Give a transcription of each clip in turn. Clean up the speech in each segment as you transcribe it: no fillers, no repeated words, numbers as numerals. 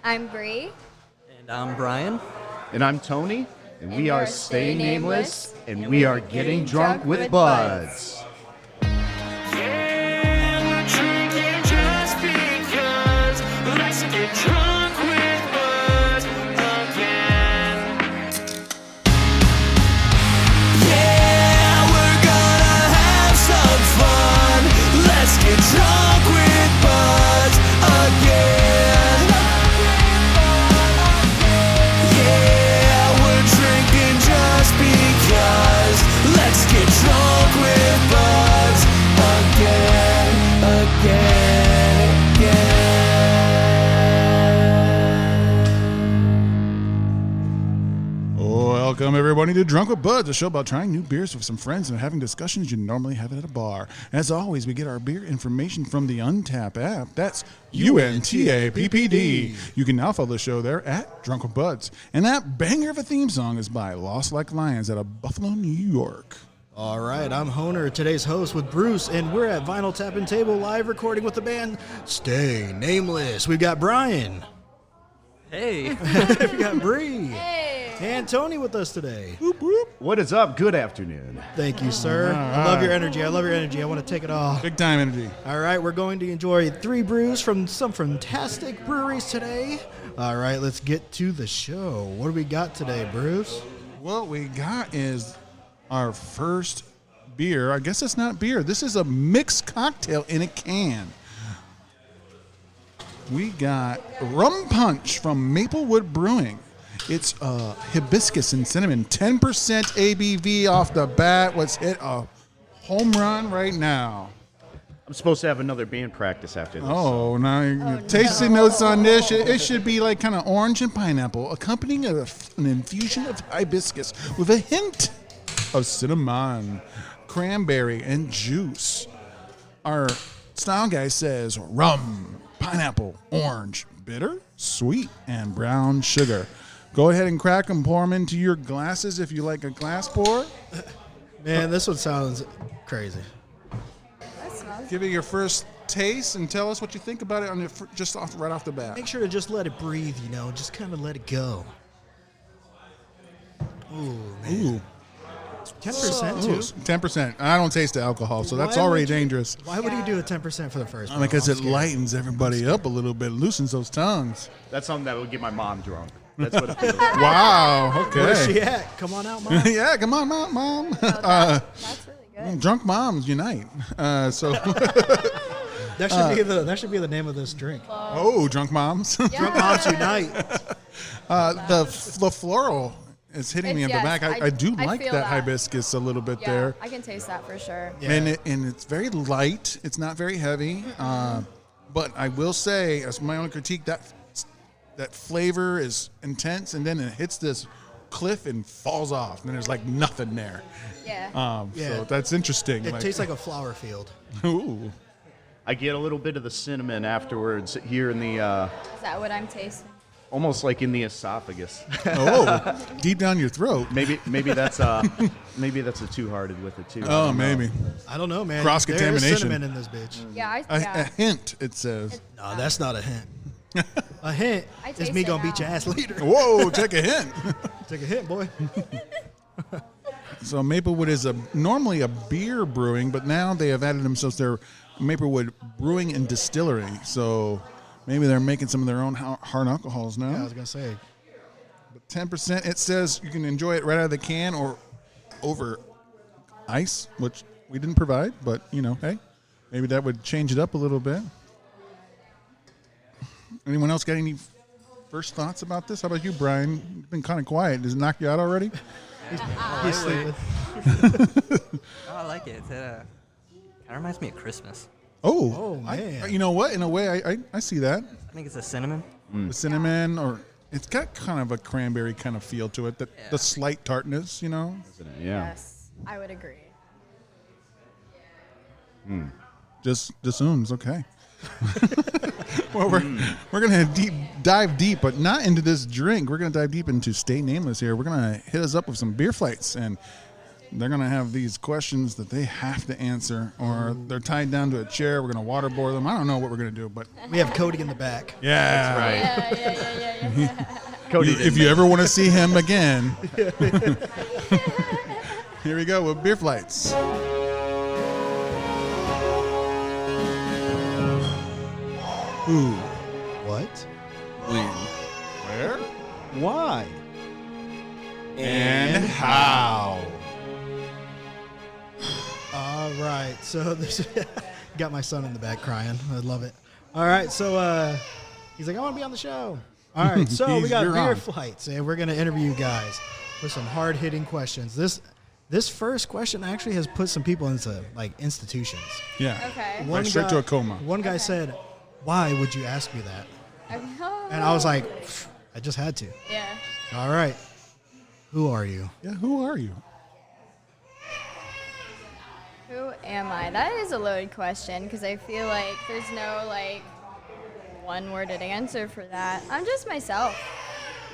I'm Bree. And I'm Brian. And I'm Tony. And we are Stay Nameless. And we are getting drunk with buds. Yeah, we're drinking just because. Let's get drunk with buds again. Yeah, we're gonna have some fun. Let's get drunk with buds again. Yeah, we're drinking just because. Let's get drunk with buds again, again. Welcome, everybody, to Drunk with Buds, a show about trying new beers with some friends and having discussions you normally have at a bar. As always, we get our beer information from the Untap app. That's UNTAPPD. You can now follow the show there at Drunk with Buds. And that banger of a theme song is by Lost Like Lions out of Buffalo, New York. All right, I'm Honer, today's host with Bruce, and we're at Vinyl Tap and Table live recording with the band Stay Nameless. We've got Brian. Hey. We've got Bree. Hey. And Tony with us today. What is up? Good afternoon. Thank you, sir. I love your energy. I love your energy. I want to take it all. Big time energy. All right, we're going to enjoy 3 brews from some fantastic breweries today. All right, let's get to the show. What do we got today, Bruce? What we got is our first beer. I guess it's not beer. This is a mixed cocktail in a can. We got Rum Punch from Maplewood Brewing. It's hibiscus and cinnamon. 10% ABV off the bat. Let's hit a home run right now. I'm supposed to have another band practice after this. Oh, now tasting notes on this. It should be like kind of orange and pineapple, accompanying an infusion of hibiscus with a hint of cinnamon, cranberry, and juice. Our style guy says rum, pineapple, orange, bitter, sweet, and brown sugar. Go ahead and crack them, pour them into your glasses if you like a glass pour. Man, this one sounds crazy. Give it your first taste and tell us what you think about it on right off the bat. Make sure to just let it breathe, just kind of let it go. Ooh, man. Ooh. 10% too? 10%. I don't taste the alcohol, so that's already dangerous. Why would you do a 10% for the first one? Because it lightens everybody up a little bit, loosens those tongues. That's something that will get my mom drunk. That's what it feels. Wow, okay. Where's she at? Come on out, Mom. Yeah, come on, Mom. That's really good. Drunk moms unite. That should be the name of this drink. Drunk moms. Drunk Moms Unite. The floral is hitting me in the Yes, back. I do I like feel that that. hibiscus a little bit Yeah, there. I can taste that for sure. Yeah. And it's very light. It's not very heavy. But I will say, as my own critique, that flavor is intense, and then it hits this cliff and falls off, and then there's like nothing there. Yeah. So that's interesting. It tastes like a flower field. Ooh. I get a little bit of the cinnamon afterwards here in the, Is that what I'm tasting? almost like in the esophagus. Oh, deep down your throat. maybe that's maybe that's a too-hearted with it too. Oh, maybe. I don't know, man. Cross-contamination. There's cinnamon in this bitch. Yeah. A hint, it says. No, that's not a hint. A hint I is taste me it gonna beat now. your ass later. Whoa, take a hint. Take a hint, boy. So Maplewood is normally a beer brewing, but now they have added themselves their Maplewood Brewing and Distillery. So maybe they're making some of their own hard alcohols now. Yeah, I was gonna say. But 10%, it says you can enjoy it right out of the can or over ice, which we didn't provide, but, hey, maybe that would change it up a little bit. Anyone else got any first thoughts about this? How about you, Brian? You've been kind of quiet. Does it knock you out already? He's sleeping. I like it. It kind of reminds me of Christmas. Oh, man. You know what? In a way, I see that. I think it's a cinnamon. The cinnamon, or it's got kind of a cranberry kind of feel to it. The slight tartness, Yeah. Yes, I would agree. Just assumes, okay. Well, we're gonna dive deep, but not into this drink. We're gonna dive deep into Stay Nameless here. We're gonna hit us up with some beer flights, and they're going to have these questions that they have to answer, or they're tied down to a chair. We're going to waterboard them. I don't know what we're going to do, but We have Cody in the back. yeah. Right. Yeah. Cody, If you ever want to see him again, here we go with beer flights. Who? What? Where? why? And how? All right, so this got my son in the back crying. I love it. All right, so he's like, I want to be on the show. All right, so we got You're beer on. flights, and we're gonna interview you guys with some hard hitting questions. This first question actually has put some people into like institutions. Yeah. Okay. Right straight to a coma. One guy said, "Why would you ask me that?" And I was like, I just had to. Yeah. All right, who are you? Yeah, who are you? Who am I? That is a loaded question because I feel like there's no like one-worded answer for that. I'm just myself,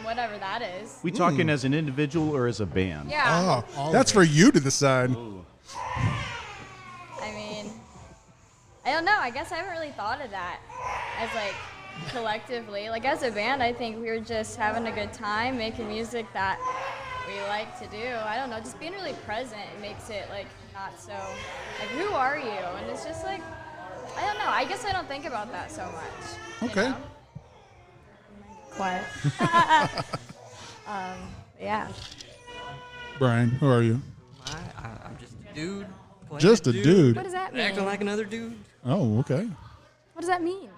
whatever that is. We talking as an individual or as a band? Yeah. Oh, that's for you to decide. I mean, I don't know. I guess I haven't really thought of that as like collectively. Like as a band, I think we were just having a good time making music that we like to do. I don't know, just being really present makes it like not so like who are you? And it's just like I don't know. I guess I don't think about that so much. you Okay. know? Quiet. Yeah. Brian, who are you? I'm just a dude. playing Just a dude. What does that mean? Acting like another dude. Oh, okay. What does that mean?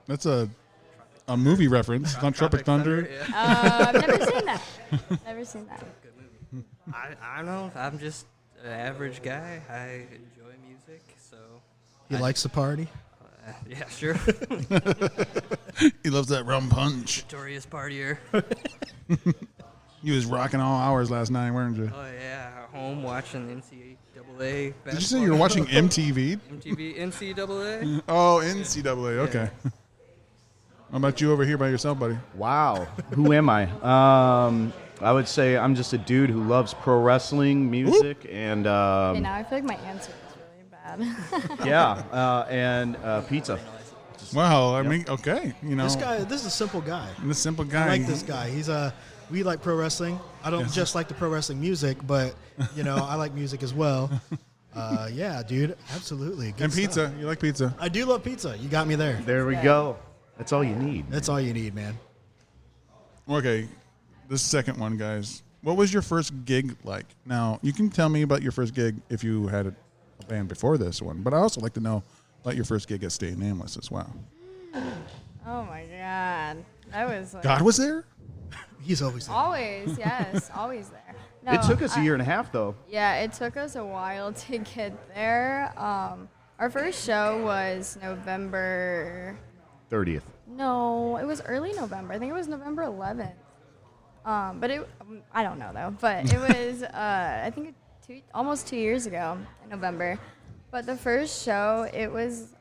That's a movie reference. On Tropic Thunder. Yeah. I've never seen that. Never seen that. I don't know. I'm just an average guy. I enjoy music, so. He likes to party. Yeah, sure. He loves that rum punch. Victorious partier. You was rocking all hours last night, weren't you? Oh yeah, home watching NCAA. Did you say you were watching MTV? MTV NCAA? Oh, NCAA. Okay. How about you over here by yourself, buddy? Wow. Who am I? I would say I'm just a dude who loves pro wrestling, music, and Okay, now I feel like my answer is really bad. yeah, and pizza. Wow. I mean, okay. You know, This is a simple guy. this simple guy. I like this guy. He's we like pro wrestling. I don't just like the pro wrestling music, but I like music as well. Yeah, dude, absolutely. Good And pizza. stuff. You like pizza? I do love pizza. You got me there. There we go. That's all you need. That's all you need, man. Okay. This second one, guys. What was your first gig like? Now, you can tell me about your first gig if you had a band before this one, but I also like to know about your first gig at Stay Nameless as well. Oh my god. That was like God was there? He's always there. always, yes, always there. No, It took us a year and a half, though. Yeah, it took us a while to get there. Our first show was November. 30th. No, it was early November. I think it was November 11th. But I don't know though. But it was I think almost 2 years ago in November. But the first show, it was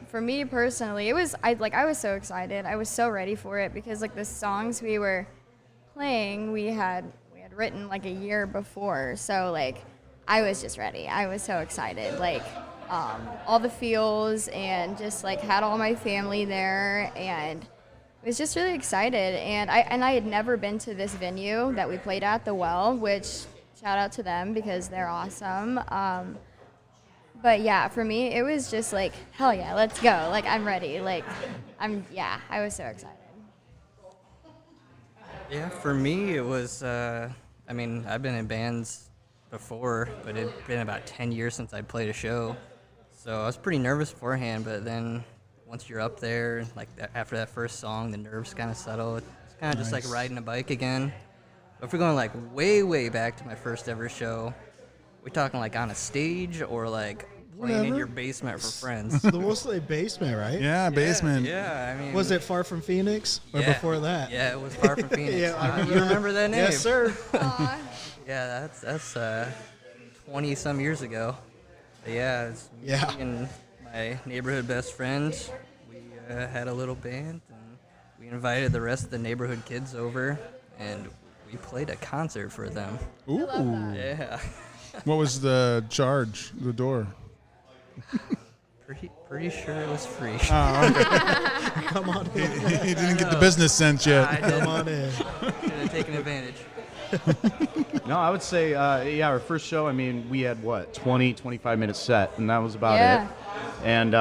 for me personally, I was so excited. I was so ready for it because like the songs we were playing, we had written like a year before. So like I was just ready. I was so excited. Like all the feels and just like had all my family there and was just really excited. And I had never been to this venue that we played at, The Well, which shout out to them because they're awesome. But yeah, for me, it was just like, hell yeah, let's go. Like, I'm ready. Like, I was so excited. Yeah, for me, it was, I've been in bands before, but it'd been about 10 years since I'd played a show. So I was pretty nervous beforehand, but then once you're up there, like after that first song, the nerves kind of settle. It's kind of just like riding a bike again. But if we're going like way, way back to my first ever show, we talking like on a stage or like playing in Whatever. your basement for friends? We'll say basement, right? Yeah, basement. Yeah, I mean. Was it Far From Phoenix or Yeah. before that? Yeah, it was Far From Phoenix. Yeah, I remember You that. remember that name? Yes, sir. Yeah, that's 20 some years ago. But yeah, it's me Yeah. and my neighborhood best friend. We had a little band, and we invited the rest of the neighborhood kids over, and we played a concert for them. Ooh. Yeah. What was the charge? The door. Pretty sure it was free. Come on in. He didn't get the business sense yet. Come on in. Should have taken advantage. No, I would say, our first show, I mean, we had, 25-minute set, and that was about Yeah. it. And,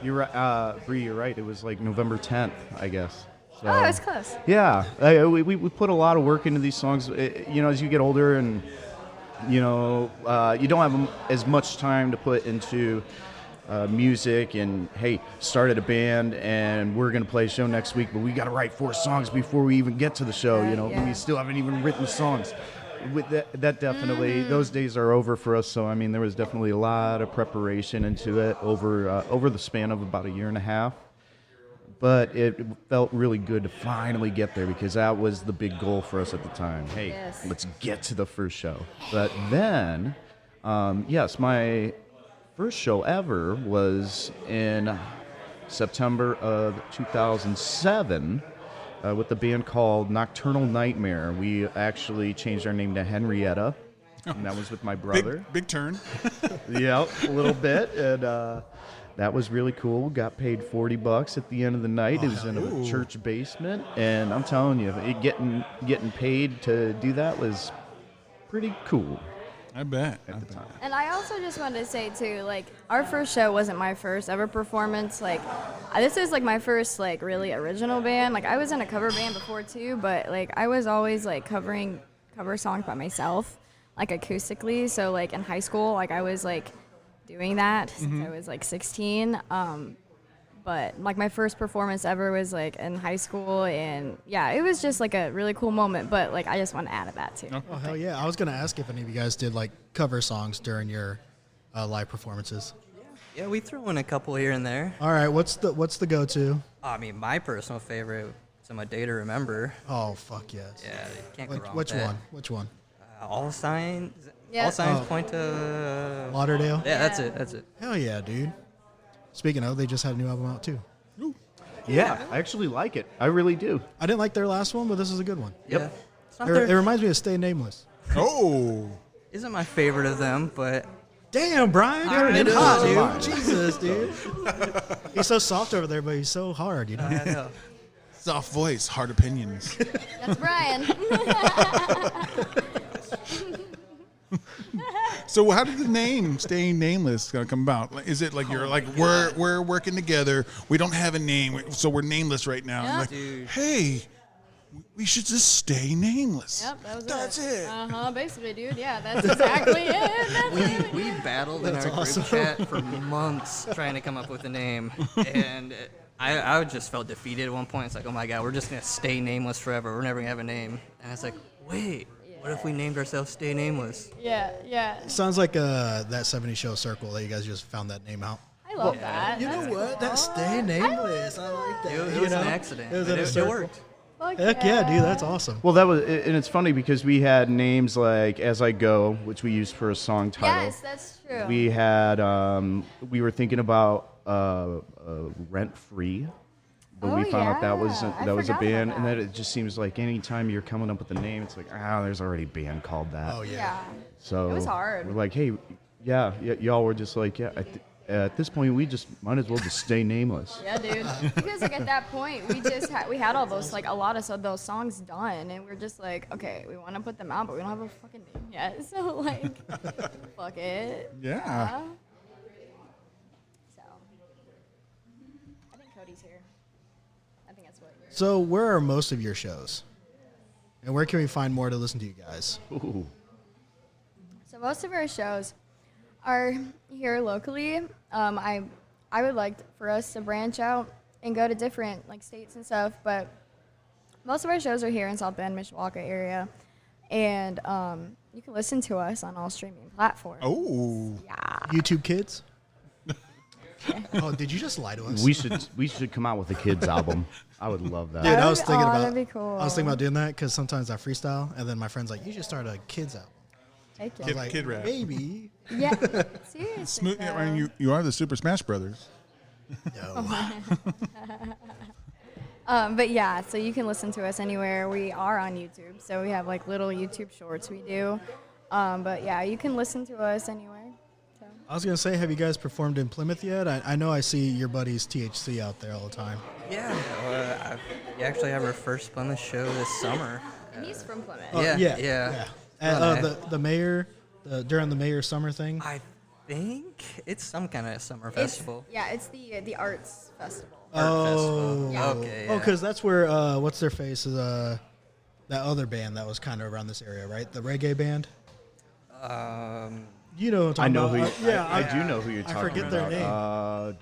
you're right, Bree, you're right. It was like November 10th, I guess. So, Oh, it was close. yeah, we put a lot of work into these songs. As you get older and, you don't have as much time to put into music and, hey, started a band and we're going to play a show next week, but we got to write 4 songs before we even get to the show, Yeah. We still haven't even written songs. With that definitely, those days are over for us, so, I mean, there was definitely a lot of preparation into it over the span of about a year and a half. But it felt really good to finally get there because that was the big goal for us at the time. Hey, Yes. let's get to the first show. But then, my first show ever was in September of 2007 with the band called Nocturnal Nightmare. We actually changed our name to Henrietta, and that was with my brother. Big turn. Yep, a little bit, and that was really cool. Got paid $40 at the end of the night. It was in a church basement, and I'm telling you, getting paid to do that was pretty cool. I bet. At the time. And I also just wanted to say too, like, our first show wasn't my first ever performance. Like, this is like my first like really original band. Like, I was in a cover band before too, but like I was always like covering cover songs by myself, like acoustically. So like in high school, like I was like doing that since I was like 16. But like my first performance ever was like in high school, and yeah, it was just like a really cool moment. But like I just want to add that too. Oh, hell yeah. I was going to ask if any of you guys did like cover songs during your live performances. Yeah, we threw in a couple here and there. All right, what's the go-to? I mean, my personal favorite is A Day to Remember. Oh, fuck yes. Yeah, you can't go Like, wrong which with that. one? Which one? All signs. Yeah. All signs Oh. point to. Lauderdale? Yeah, that's it. That's it. Hell yeah, dude. Speaking of, they just had a new album out too. Yeah, I actually like it. I really do. I didn't like their last one, but this is a good one. Yep. Yep. It's not It reminds me of Stay Nameless. Oh. isn't my favorite of them, but Damn, Brian, you're I in know, hot, dude. dude. Jesus, dude. He's so soft over there, but he's so hard, you know? I know. Soft voice, hard opinions. That's Brian. So how did the name Stay Nameless come about? Like, is it like you're like we're working together, we don't have a name, so we're nameless right now? Yeah. Like, Dude. hey, we should just stay nameless. Yep, that was That's it. Basically, dude. Yeah, that's exactly it. That's We battled in our awesome. group chat for months trying to come up with a name, and I just felt defeated at one point. It's like, oh my god, we're just gonna stay nameless forever. We're never gonna have a name. And it's like, wait, what if we named ourselves Stay Nameless? Yeah. Sounds like that 70s show Circle that you guys just found that name out. I love that. You know what? That's Stay Nameless. I like that. It You was know? an accident. It was but in a it circle. worked. Fuck Heck yeah, dude. That's awesome. Well, that was, and it's funny because we had names like As I Go, which we used for a song title. Yes, that's true. We had, we were thinking about Rent Free, but we Oh, found out that was yeah. I a forgot band, about and that. then it just seems like anytime you're coming up with a name, it's like, there's already a band called that. Oh, yeah. Yeah. So It was hard. We're like, hey, y'all were just like, at this point, we just might as well just stay nameless. Yeah, dude. Because like at that point, we had all those like a lot of those songs done, and we're just like, okay, we want to put them out, but we don't have a fucking name yet. So like, fuck it. Yeah. So, I think Cody's here. I think that's what. So, where are most of your shows? And where can we find more to listen to you guys? Ooh. So most of our shows are here locally. I would like for us to branch out and go to different like states and stuff, but most of our shows are here in South Bend, Mishawaka area, and you can listen to us on all streaming platforms. Oh. YouTube Kids? Oh, did you just lie to us? We should come out with a kids album. I would love that. Dude, I was That'd be- thinking about that'd be cool. I was thinking about doing that because sometimes I freestyle, and then my friend's like, "You should start a kids album." Take I it. was like, Kid rap. Maybe. Yeah, seriously. Smooth. though. I mean, you are the Super Smash Brothers. No. But yeah, so you can listen to us anywhere. We are on YouTube, so we have like little YouTube shorts we do. But yeah, you can listen to us anywhere. So. I was gonna say, have you guys performed in Plymouth yet? I know I see your buddies THC out there all the time. Yeah, we actually have our first Plymouth show this summer. And he's from Plymouth. Yeah. The mayor, during the mayor summer thing. I think it's some kind of summer festival. It's the arts festival. Art festival. Yeah. Okay. Oh, because that's where what's their face is that other band that was kind of around this area, right? The reggae band. You know what I'm talking I know about. who. I do know who you're talking about. I forget their name.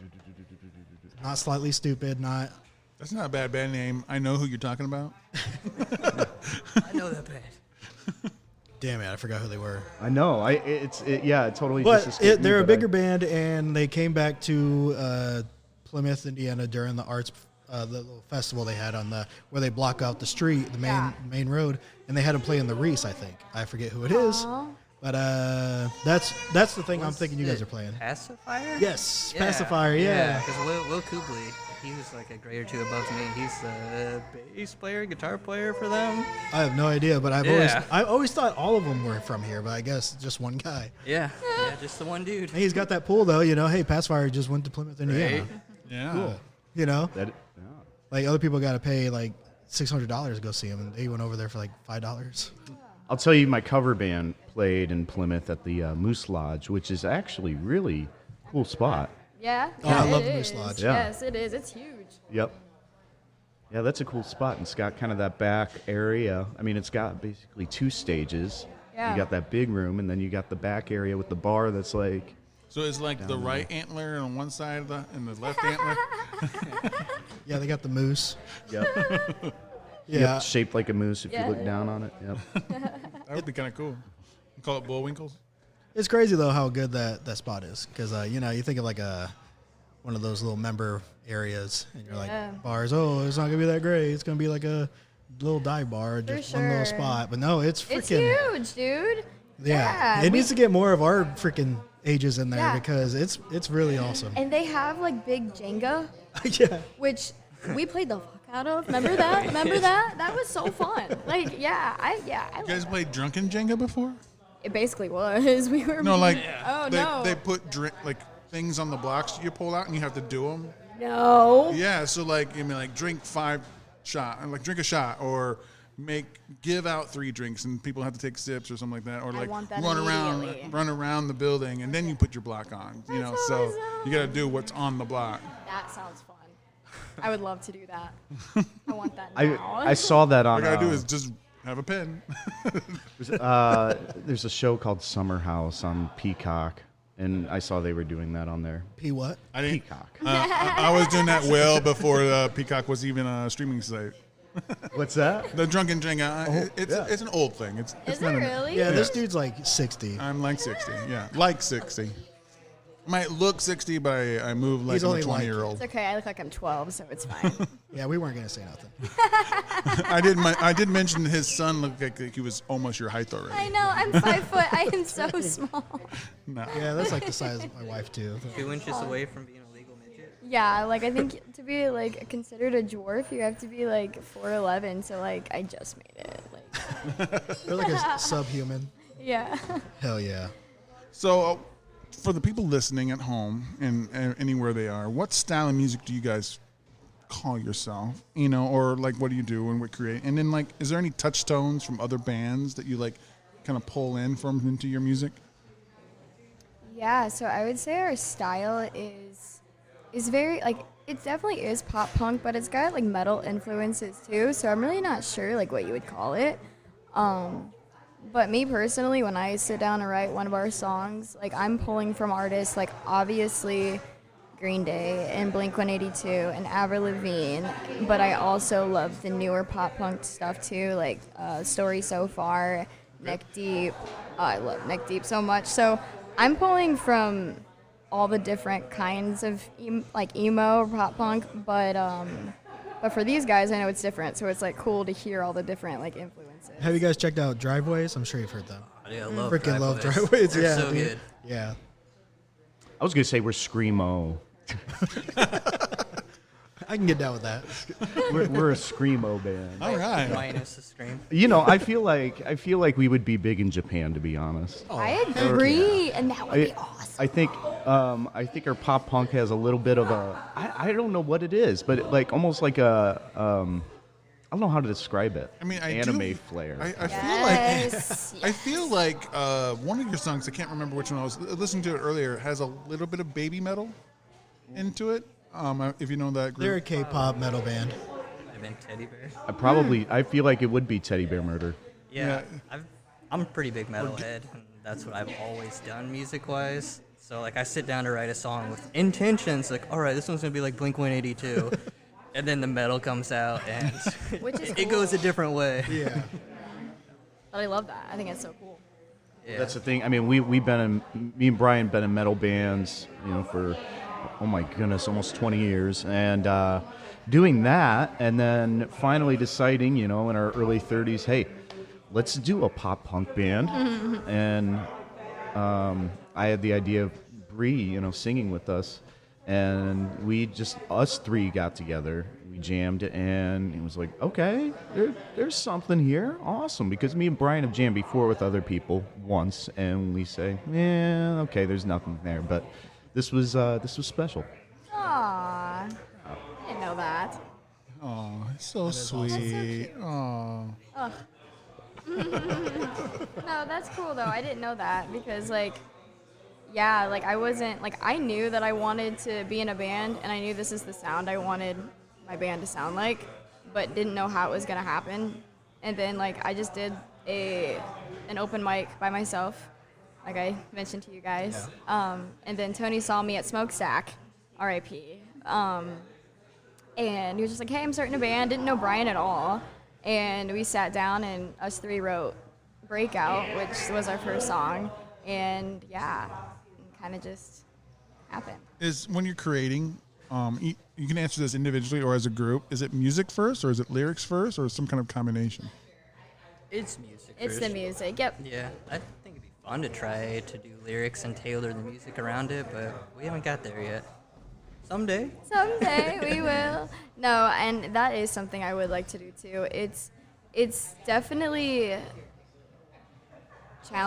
Not Slightly Stupid. Not. That's not a bad band name. I know who you're talking about. I know that band. Damn it! I forgot who they were. I know. It totally. But just escaped me, they're a but bigger band, and they came back to Plymouth, Indiana during the arts, the little festival they had on where they block out the street, the main road, and they had them play in the Reese. I think I forget who it is, but that's the thing I'm thinking you guys are playing. Pacifier? Yes, Pacifier. Yeah. Because Will Kubley, he was like a grade or two above me. He's the bass player, guitar player for them. I have no idea, but I always thought all of them were from here, but I guess just one guy. Yeah, just the one dude. Hey, he's got that pool though, Hey, Pacifier just went to Plymouth, Indiana. Right. Yeah. Cool. That, Like other people got to pay like $600 to go see him, and they went over there for like $5. I'll tell you, my cover band played in Plymouth at the Moose Lodge, which is actually really cool spot. Yeah. Oh, I love it Moose is. Lodge. Yeah. Yes, it is. It's huge. Yep. Yeah, that's a cool spot. And it's got kind of that back area. I mean, it's got basically 2 stages. Yeah. You got that big room, and then you got the back area with the bar that's like... So it's like the right antler on one side and the left antler. Yeah, they got the moose. Yep. Yeah. Yep, shaped like a moose if you look down on it. Yep. That would be kind of cool. Call it Bullwinkles. It's crazy though how good that spot is, because you think of like one of those little member areas, and you're like bars. Oh, it's not gonna be that great. It's gonna be like a little dive bar, just one little spot. But no, it's freaking huge, dude. Yeah, it needs to get more of our freaking ages in there because it's really awesome. And they have like big Jenga, Yeah. which we played the fuck out of. Remember that? Remember that? That was so fun. Like, I You guys played drunken Jenga before? It basically was. We were. No, like they put things on the blocks you pull out and you have to do them. No. Yeah, so like drink 5 shot, like drink a shot, or give out 3 drinks and people have to take sips or something like that, or like want that run around the building and then you put your block on. That's so awesome. you got to do what's on the block. That sounds fun. I would love to do that. I want that now. I saw that on... All I got to do is just have a pen. there's a show called Summer House on Peacock, and I saw they were doing that on there. P what? I didn't. Peacock. I was doing that well before Peacock was even a streaming site. What's that? The drunken Jenga. It's an old thing. It's Is not it a- really? Yeah, this dude's like 60. I'm like 60. Yeah, like 60. Might look 60, but I move like He's I'm a only like- 20-year-old. It's okay. I look like I'm 12, so it's fine. Yeah, we weren't gonna say nothing. I did mention his son looked like he was almost your height already. I know. I'm 5 foot. I am so small. No. Yeah, that's like the size of my wife too. 2 inches away from being a legal midget. Yeah, like I think to be like considered a dwarf, you have to be like 4'11". So like I just made it. Like They're like a subhuman. yeah. Hell yeah. So, for the people listening at home and anywhere they are, what style of music do you guys call yourself? Or like what do you do and what create? And then like, is there any touchstones from other bands that you like kind of pull into your music? Yeah, so I would say our style is very like it definitely is pop punk, but it's got like metal influences too. So I'm really not sure like what you would call it. But me personally, when I sit down to write one of our songs, like I'm pulling from artists like obviously Green Day and Blink-182 and Avril Lavigne, but I also love the newer pop punk stuff too, like Story So Far, Neck Deep. I love Neck Deep so much. So I'm pulling from all the different kinds of emo, pop punk, but for these guys, I know it's different. So it's like cool to hear all the different like influences. Have you guys checked out Driveways? I'm sure you've heard them. Yeah, I love Freaking love Driveways. Driveways. They're Yeah, so dude. good. Yeah. I was going to say we're Screamo. I can get down with that. We're a screamo band. All right. Minus the scream. You know, I feel like we would be big in Japan, to be honest. I agree, and that would be awesome. I think our pop punk has a little bit of a I don't know what it is, but like almost like a I don't know how to describe it. I mean, anime flair. I feel Yes. like I feel like one of your songs, I can't remember which one I was listening to it earlier, has a little bit of baby metal into it. If you know that They're a group. K-pop metal band. I've been Teddy Bear. I feel like it would be Teddy Bear Murder. Yeah, I'm a pretty big metalhead, and that's what I've always done music-wise. So like, I sit down to write a song with intentions, like, all right, this one's gonna be like Blink-182, and then the metal comes out, and Which is it goes a different way. Yeah. But I love that. I think it's so cool. Yeah. That's the thing. I mean, me and Brian been in metal bands, for oh my goodness, almost 20 years, and doing that, and then finally deciding, in our early 30s, hey, let's do a pop punk band, and I had the idea of Bree, singing with us, and us three got together, we jammed, and it was like, okay, there's something here, awesome, because me and Brian have jammed before with other people once, and we say, yeah, okay, there's nothing there, but this was special. Aww. I didn't know that. Oh, it's so sweet. Oh. No, that's cool though. I didn't know that because I wasn't I knew that I wanted to be in a band and I knew this is the sound I wanted my band to sound like, but didn't know how it was gonna happen. And then I just did an open mic by myself, like I mentioned to you guys. Yeah. And then Tony saw me at Smokestack, R.I.P. And he was just like, hey, I'm starting a band. Didn't know Brian at all. And we sat down and us three wrote Breakout, which was our first song. And yeah, it kind of just happened. Is when you're creating, you can answer this individually or as a group. Is it music first, or is it lyrics first, or some kind of combination? It's music. It's first. the music, yep. Yeah, I think it'd be fun to try to do lyrics and tailor the music around it, but we haven't got there yet. Someday. Someday we will. No, and that is something I would like to do too. It's definitely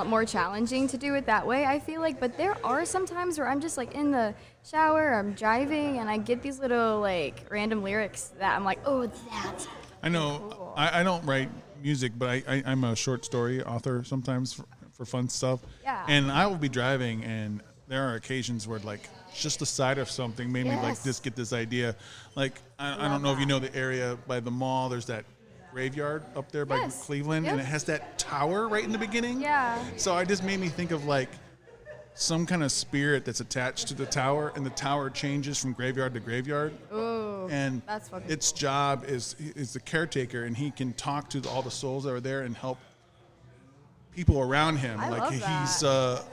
more challenging to do it that way, I feel like, but there are some times where I'm just in the shower, I'm driving, and I get these little random lyrics that I'm like, oh, that's I know cool. I don't write music, but I'm a short story author sometimes for fun stuff. Yeah. And I will be driving, and there are occasions where just the sight of something made me Yes. get this idea. I don't know if you know the area by the mall. There's that graveyard up there by Yes. Cleveland, Yep. and it has that tower right in the beginning. Yeah. So it just made me think of some kind of spirit that's attached to the tower, and the tower changes from graveyard to graveyard. Ooh, And that's fucking its job is the caretaker, and he can talk to all the souls that are there and help people around him. I love he's that.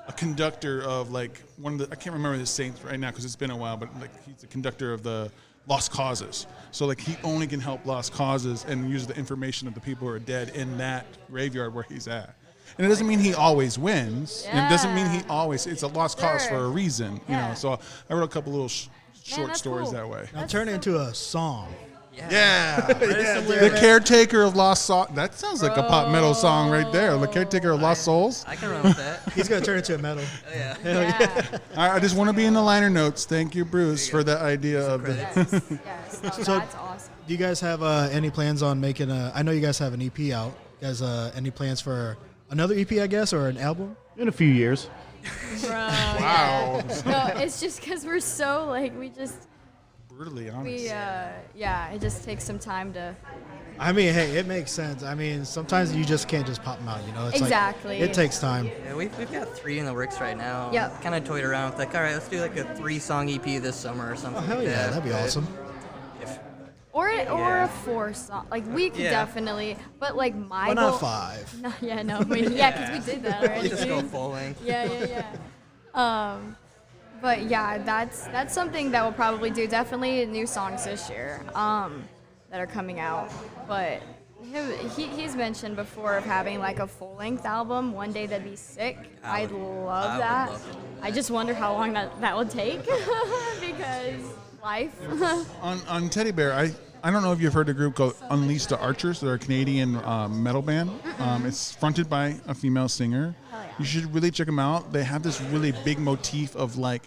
a conductor of one of the, I can't remember the saints right now because it's been a while, but he's the conductor of the lost causes. So he only can help lost causes and use the information of the people who are dead in that graveyard where he's at. And it doesn't mean he always wins. And it doesn't mean he always. It's a lost cause Sure. for a reason, Yeah. So I wrote a couple little short that's stories cool. that way. Now turn it into a song. Yeah. Some The lyrics. caretaker of lost souls. That sounds like a pop metal song right there. The caretaker of lost souls. I can run with that. He's going to turn it into a metal. Oh, yeah. yeah. I just want to be in the liner notes. Thank you, Bruce, for that idea of the. Yes. No, So- that's awesome. Do you guys have any plans on making I know you guys have an EP out. You guys, any plans for another EP, I guess, or an album? In a few years. Bro, Wow. no, it's just because we're so we just Brutally honest. it just takes some time to. I mean, hey, it makes sense. I mean, sometimes you just can't just pop them out, It's Exactly. it takes time. Yeah, we've got 3 in the works right now. Yep. Kind of toyed around with all right, let's do a 3-song EP this summer or something. Oh, hell like yeah, that. that'd be But awesome. If, Or Yeah. a 4-song. We could Yeah. definitely, but my Why goal. not 5? No, yeah, no, because we did that already. just go dude. full length. Yeah. But yeah, that's something that we'll probably do. Definitely new songs this year that are coming out. But he's mentioned before of having a full-length album. One day that'd be sick. I I'd would love that. love it. I just wonder how long that would take because life. On Teddy Bear, I don't know if you've heard a group called Unleash the Archers. They're a Canadian metal band. It's fronted by a female singer. Hell yeah. You should really check them out. They have this really big motif of like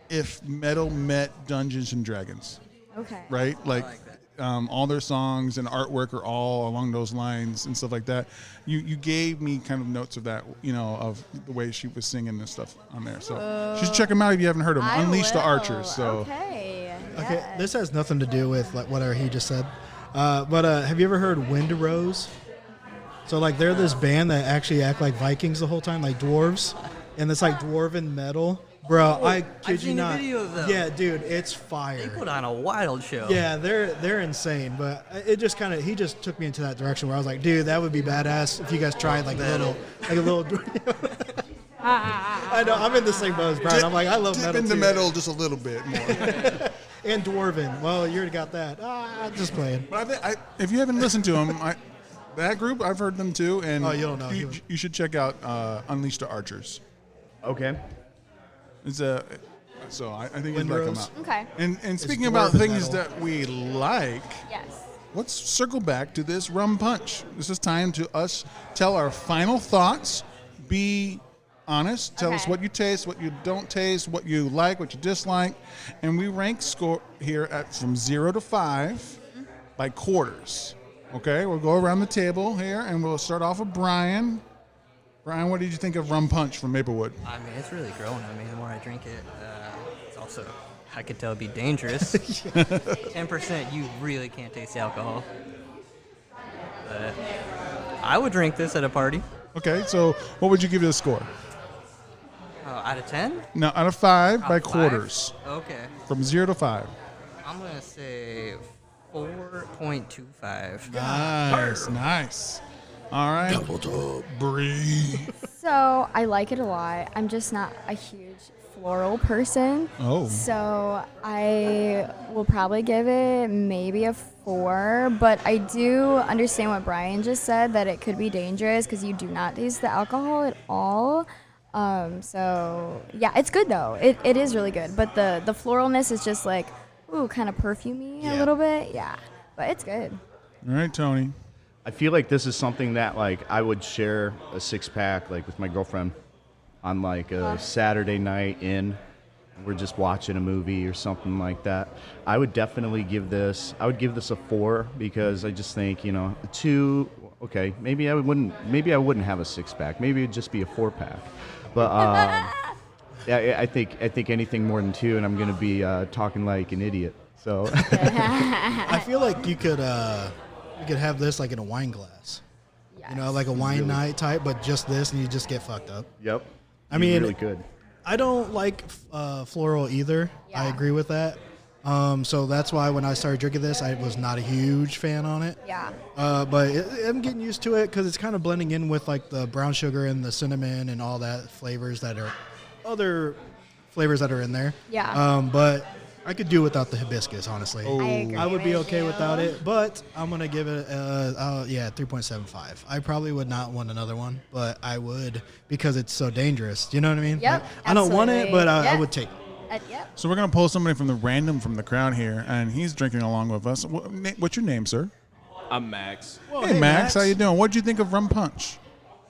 if metal met Dungeons and Dragons, Okay. right? Like, like that. all their songs and artwork are all along those lines and stuff like that. You gave me kind of notes of that, of the way she was singing and stuff on there. So you should check them out if you haven't heard them. I Unleash the will. Archers. So. Okay. Okay, yes. this has nothing to do with like whatever he just said. But have you ever heard Wind Rose? So like they're this band that actually act like Vikings the whole time, like dwarves, and it's like dwarven metal. Bro, I kid I've you seen a not. video of them. Yeah, dude, it's They fire. put on a wild show. Yeah, they're insane, but it just kind of he just took me into that direction where I was like, dude, that would be badass if you guys tried like a little. I know I'm in the same boat as Brian. I'm like, I love Dip metal into too. metal just a little bit more. And dwarven. Well, you already got that. Just playing. But if you haven't listened to them, that group, I've heard them too. And Oh, you don't know. You should check out Unleash the Archers. Okay. So I think you'd like them out. Okay. And speaking about dwarven things metal. that we like, Yes. let's circle back to this rum punch. This is time to us tell our final thoughts. Be honest. Tell us Okay. what you taste, what you don't taste, what you like, what you dislike, and we rank score here from 0 to 5 by quarters. Okay, we'll go around the table here, and we'll start off with Brian. Brian, what did you think of rum punch from Maplewood? I mean, it's really growing on me the more I drink it. It's also, I could tell, be dangerous. 10%, you really can't taste the alcohol. But I would drink this at a party. Okay, so what would you give it a score? Out of 10? Now, out of 5 by Out of 5? quarters, Okay. from 0 to 5. I'm going to say 4.25. Nice. All right. Bree. So I like it a lot. I'm just not a huge floral person. Oh. So I will probably give it maybe a 4, but I do understand what Brian just said, that it could be dangerous because you do not taste the alcohol at all. So yeah, it's good though. It is really good, but the floralness is just like, ooh, kind of perfumey a little bit. Yeah, but it's good. All right, Tony. I feel like this is something that like I would share a 6-pack like with my girlfriend on like a Saturday night in. We're just watching a movie or something like that. I would definitely give this. I would give this a 4 because I just think 2. Okay, maybe I wouldn't have a 6-pack. Maybe it'd just be a 4-pack. But yeah, I think anything more than 2, and I'm gonna be talking like an idiot. So I feel like you could have this like in a wine glass. Yes. Like a wine night type, but just this, and you just get fucked up. yep. I mean, really good. I don't like floral either. I Yeah. agree with that. So that's why when I started drinking this, I was not a huge fan on it. Yeah. But I'm getting used to it because it's kind of blending in with like the brown sugar and the cinnamon and all that other flavors that are in there. Yeah. But I could do without the hibiscus, honestly. I agree. I would be with okay you. without it, but I'm gonna give it 3.75. I probably would not want another one, but I would because it's so dangerous. You know what I mean? Yep, Like, I don't want it, absolutely. but I Yep. would take it. Yep. So we're gonna pull somebody from the crowd here, and he's drinking along with us. What's your name, sir? I'm Max. Well, Hey, Max, how you doing? What'd you think of rum punch?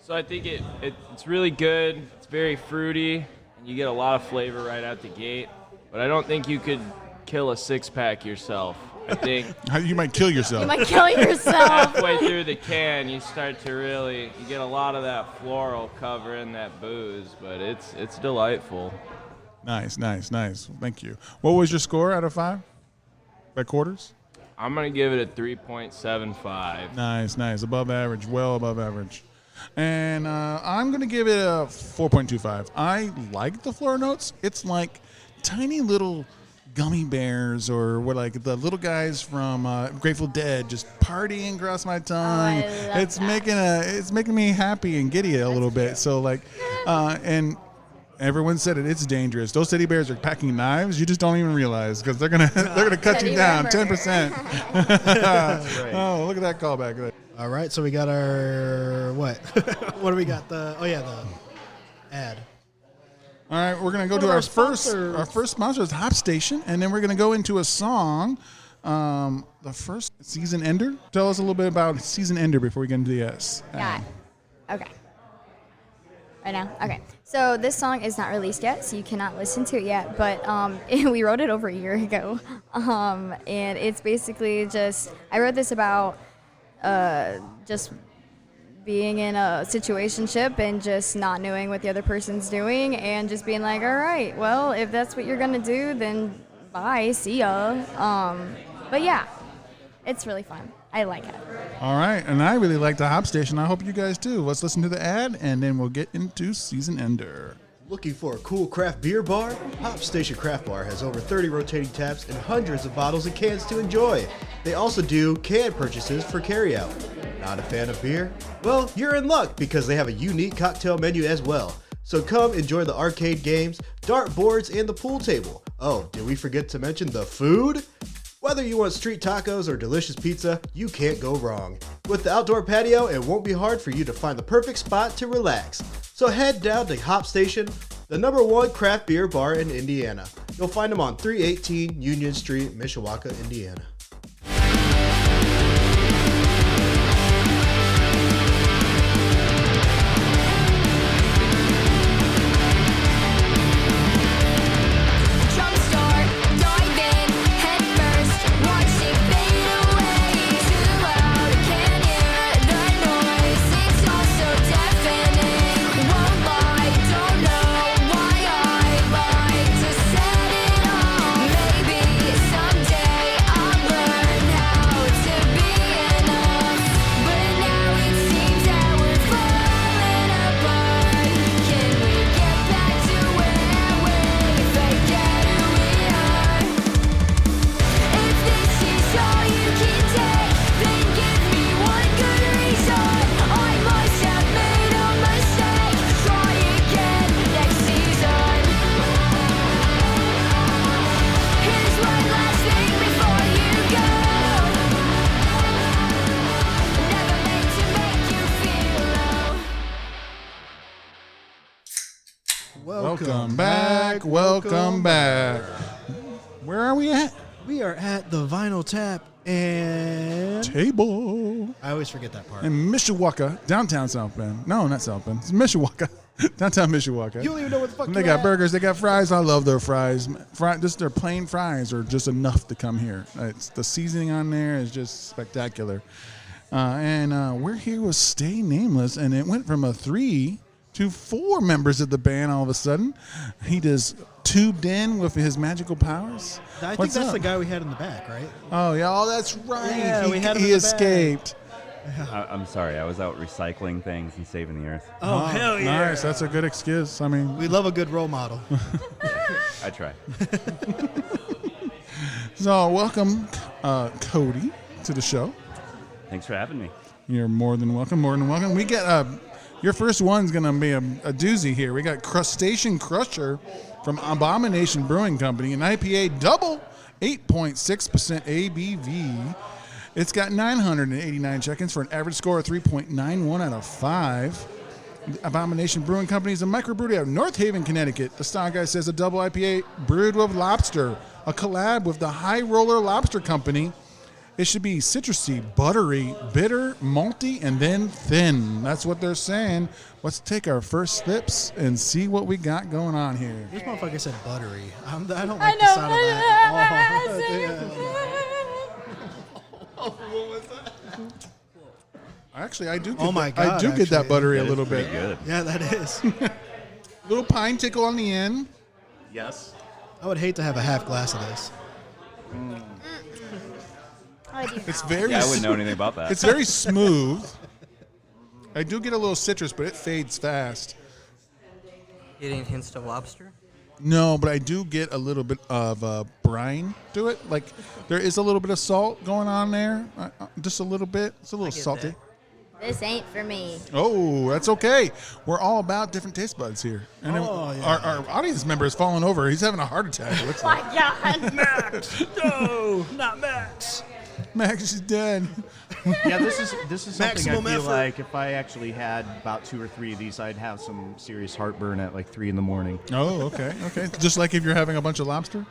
So I think it's really good. It's very fruity, and you get a lot of flavor right out the gate. But I don't think you could kill a 6-pack yourself. I think You might kill yourself. You might kill yourself. halfway through the can, you start to you get a lot of that floral covering that booze, but it's delightful. Nice. Thank you. What was your score out of 5 by quarters? I'm going to give it a 3.75. Nice. Above average. Well above average. And I'm going to give it a 4.25. I like the floral notes. It's like tiny little gummy bears or what, like the little guys from Grateful Dead just partying across my tongue. I love It's that. it's making me happy and giddy a little bit. So like and everyone said it's dangerous. Those teddy bears are packing knives. You just don't even realize because they're gonna cut you Teddy down bear 10%. Oh, look at that callback there. All right, so we got our what? What do we got? The ad. All right, we're going to go One to of our first sponsor is Hop Station, and then we're going to go into a song. The first Season Ender. Tell us a little bit about Season Ender before we get into the S. Yeah. Okay. Right now? Okay. So this song is not released yet, so you cannot listen to it yet. But we wrote it over a year ago. And it's basically just, I wrote this about just being in a situationship and just not knowing what the other person's doing and just being like, all right, well, if that's what you're going to do, then bye, see ya. But yeah, it's really fun. I like it. All right, and I really like the Hop Station. I hope you guys do. Let's listen to the ad, and then we'll get into Season Ender. Looking for a cool craft beer bar? Hop Station Craft Bar has over 30 rotating taps and hundreds of bottles and cans to enjoy. They also do can purchases for carryout. Not a fan of beer? Well, you're in luck because they have a unique cocktail menu as well. So come enjoy the arcade games, dart boards, and the pool table. Oh, did we forget to mention the food? Whether you want street tacos or delicious pizza, you can't go wrong. With the outdoor patio, it won't be hard for you to find the perfect spot to relax. So head down to Hop Station, the #1 craft beer bar in Indiana. You'll find them on 318 Union Street, Mishawaka, Indiana. Welcome back. Where are we at? We are at the Vinyl Tap and Table. I always forget that part. In Mishawaka, downtown South Bend. No, not South Bend. It's Mishawaka. Downtown Mishawaka. You don't even know what the fuck And they got burgers, they got fries. I love their fries. Just their plain fries are just enough to come here. It's the seasoning on there is just spectacular. And we're here with Stay Nameless, and it went from a 3 to 4 members of the band all of a sudden. He just tubed in with his magical powers. I think that's the guy we had in the back, right? Oh, yeah. Oh, that's right. Yeah, we had him he in the escaped. I'm sorry. I was out recycling things and saving the earth. Oh, hell yeah. Nice. That's a good excuse. I mean, we love a good role model. I try. So, welcome, Cody, to the show. Thanks for having me. You're more than welcome. More than welcome. We get your first one's going to be a doozy here. We got Crustacean Crusher from Abomination Brewing Company, an IPA double, 8.6% ABV. It's got 989 check-ins for an average score of 3.91 out of 5. Abomination Brewing Company is a microbrewery out of North Haven, Connecticut. The style guy says a double IPA brewed with lobster, a collab with the High Roller Lobster Company. It should be citrusy, buttery, bitter, malty, and then thin. That's what they're saying. Let's take our first sips and see what we got going on here. This motherfucker said buttery. I don't like the sound of that. What was that? Actually, I do. Get that buttery a little bit. Good. Yeah, that is. Little pine tickle on the end. Yes. I would hate to have a half glass of this. It's very. Yeah, I wouldn't know anything about that. It's very smooth. I do get a little citrus, but it fades fast. Getting hints of lobster? No, but I do get a little bit of brine to it. Like there is a little bit of salt going on there, just a little bit. It's a little salty. that. This ain't for me. Oh, that's okay. We're all about different taste buds here. And our audience member is falling over. He's having a heart attack. It looks like. God. Max! No, not Max. Max is dead. Yeah, this is something Maximum I feel effort. like if I actually had about 2 or 3 of these, I'd have some serious heartburn at like 3 in the morning. Oh, okay. Just like if you're having a bunch of lobster.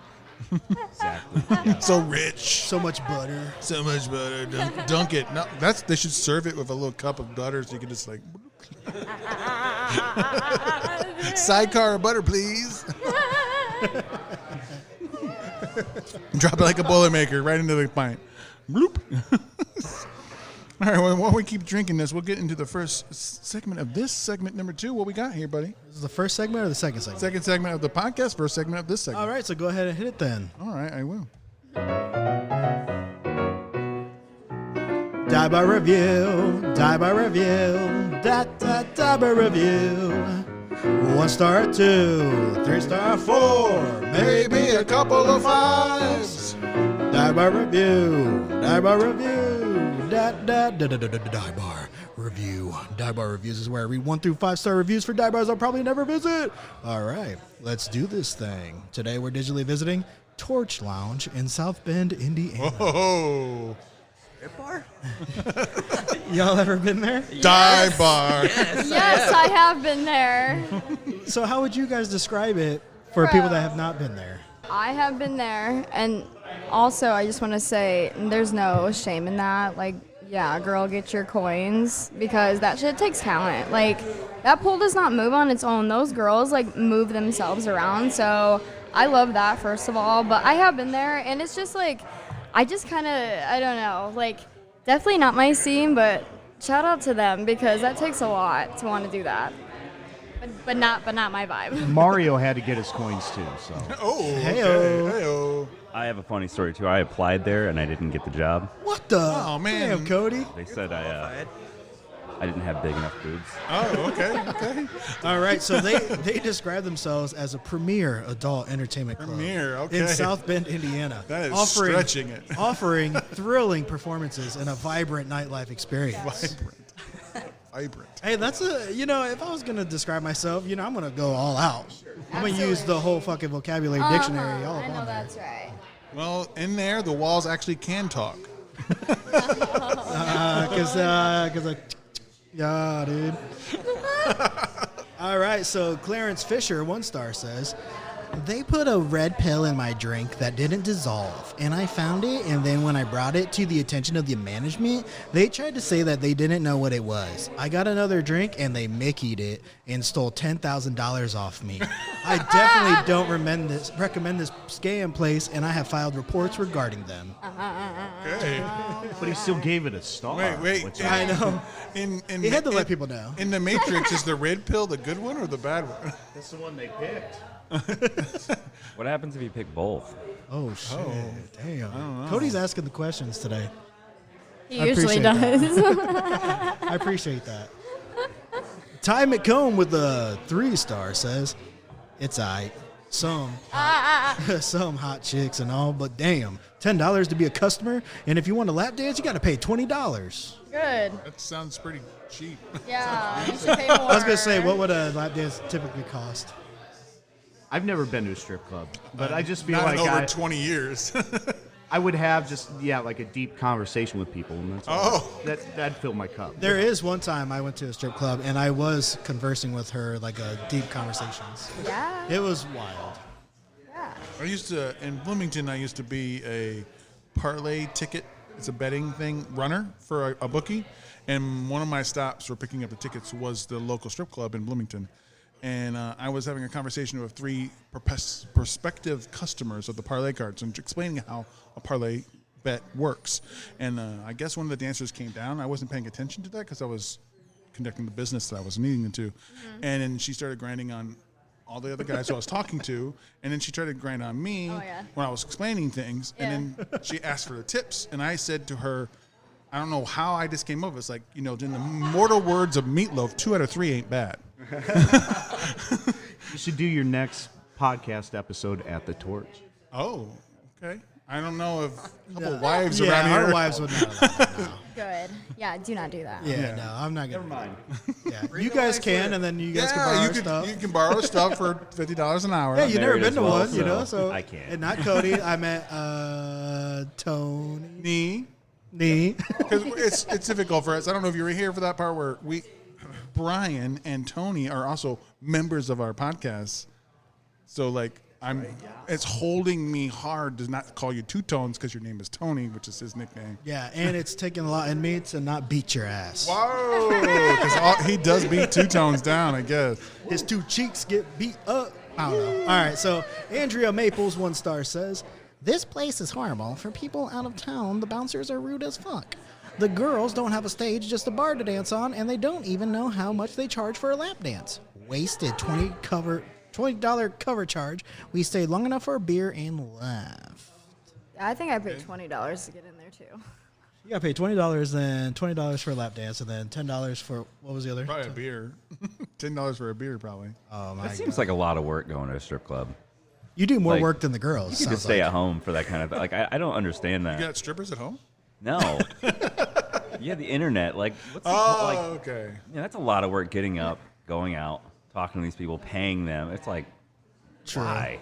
Exactly. Yeah. So rich. So much butter. So much butter. Dunk it. No, they should serve it with a little cup of butter so you can just like. Sidecar of butter, please. Drop it like a Boilermaker right into the pint. Bloop. All right, well, while we keep drinking this, we'll get into the first segment of this segment number 2. What we got here, buddy? This is the first segment or the second segment? Second segment of the podcast, first segment of this segment. All right, so go ahead and hit it then. All right, I will. Die by review, die by review, die by review. 1 star, 2, 3 star, 4, Maybe a couple of 5s. Die by review, die by review, die bar review. Die bar reviews is where I read 1 through 5 star reviews for dive bars I'll probably never visit. All right, let's do this thing. Today we're digitally visiting Torch Lounge in South Bend, Indiana. Oh, Bar? Y'all ever been there? dive bar. Yes, I have been there. So how would you guys describe it for people that have not been there? I have been there, and also I just want to say there's no shame in that. Like, yeah, girl, get your coins because that shit takes talent. Like, that pool does not move on its own. Those girls like move themselves around. So I love that first of all. But I have been there, and it's just like I just kind of I don't know, like definitely not my scene, but shout out to them because that takes a lot to want to do that. But not my vibe. Mario had to get his coins too, so. Oh, Heyo. Heyo. I have a funny story too. I applied there and I didn't get the job. What the? Oh, man. Damn, Cody. They said I didn't have big enough boobs. Oh, okay. All right, so they describe themselves as a premier adult entertainment club Premier, okay. in South Bend, Indiana. That is stretching it. Offering thrilling performances and a vibrant nightlife experience. Vibrant. Hey, that's if I was going to describe myself, I'm going to go all out. I'm going to use the whole fucking vocabulary dictionary all I know on there. that's right. Well, in there, the walls actually can talk. Yeah, dude. All right, so Clarence Fisher, 1 star, says, they put a red pill in my drink that didn't dissolve, and I found it, and then when I brought it to the attention of the management, they tried to say that they didn't know what it was. I got another drink, and they Mickey'd it and stole $10,000 off me. I definitely don't recommend this scam place, and I have filed reports regarding them. Okay. But he still gave it a star. Wait. which I know. He had to let people know. In the Matrix, is the red pill the good one or the bad one? That's the one they picked. What happens if you pick both? Oh, shit. Damn. Cody's asking the questions today. He I usually appreciate does. I appreciate that. Ty McComb with a 3 star says, it's aight. Some hot chicks and all, but damn, $10 to be a customer, and if you want a lap dance, you got to pay $20. Good. That sounds pretty cheap. Yeah, you should pay more. I was gonna say, what would a lap dance typically cost? I've never been to a strip club, but I just feel Not like in over 20 years. I would have like a deep conversation with people, and that's all. That'd fill my cup. There is one time I went to a strip club, and I was conversing with her like a deep conversations. Yeah. It was wild. Yeah. In Bloomington, I used to be a parlay ticket. It's a betting thing, runner for a bookie. And one of my stops for picking up the tickets was the local strip club in Bloomington. And I was having a conversation with 3 prospective customers of the parlay cards and explaining how a parlay bet works. And I guess one of the dancers came down. I wasn't paying attention to that because I was conducting the business that I was needing to. Mm-hmm. And then she started grinding on all the other guys who I was talking to. And then she tried to grind on me when I was explaining things. Yeah. And then she asked for the tips. And I said to her, I don't know how I just came over. It's like, in the mortal words of Meatloaf, 2 out of 3 ain't bad. You should do your next podcast episode at the Torch. Oh, okay. I don't know if a couple wives around here. Our wives would not allow that, no. Good. Yeah, do not do that. Yeah, no, I'm not gonna. Never mind. Yeah, you guys can, and then you guys can borrow stuff. You can borrow stuff for $50 an hour. Yeah, you've never married been as to well, one, so I can't. And not Cody. I met Tony. Nee. Because it's difficult for us. I don't know if you were here for that part where Brian and Tony are also members of our podcast. So like it's holding me hard to not call you Two Tones because your name is Tony, which is his nickname. Yeah, and it's taking a lot in me to not beat your ass. Whoa! Because he does beat Two Tones down, I guess. His two cheeks get beat up. I don't know. All right, so Andrea Maples, 1 star, says, "This place is horrible. For people out of town, the bouncers are rude as fuck. The girls don't have a stage, just a bar to dance on, and they don't even know how much they charge for a lap dance. Wasted $20 cover charge. We stayed long enough for a beer and left." I think I paid $20 to get in there too. You got to pay $20, then $20 for a lap dance, and then $10 for, what was the other? Probably a beer. $10 for a beer, probably. Oh, my It God. seems like a lot of work going to a strip club. You do more Like, work than the girls. You could sounds just stay like. at home for that kind of like. I don't understand that. You got strippers at home? No. Yeah, the internet. Like, what's the Okay. Yeah, that's a lot of work. Getting up, going out, talking to these people, paying them. It's like, why?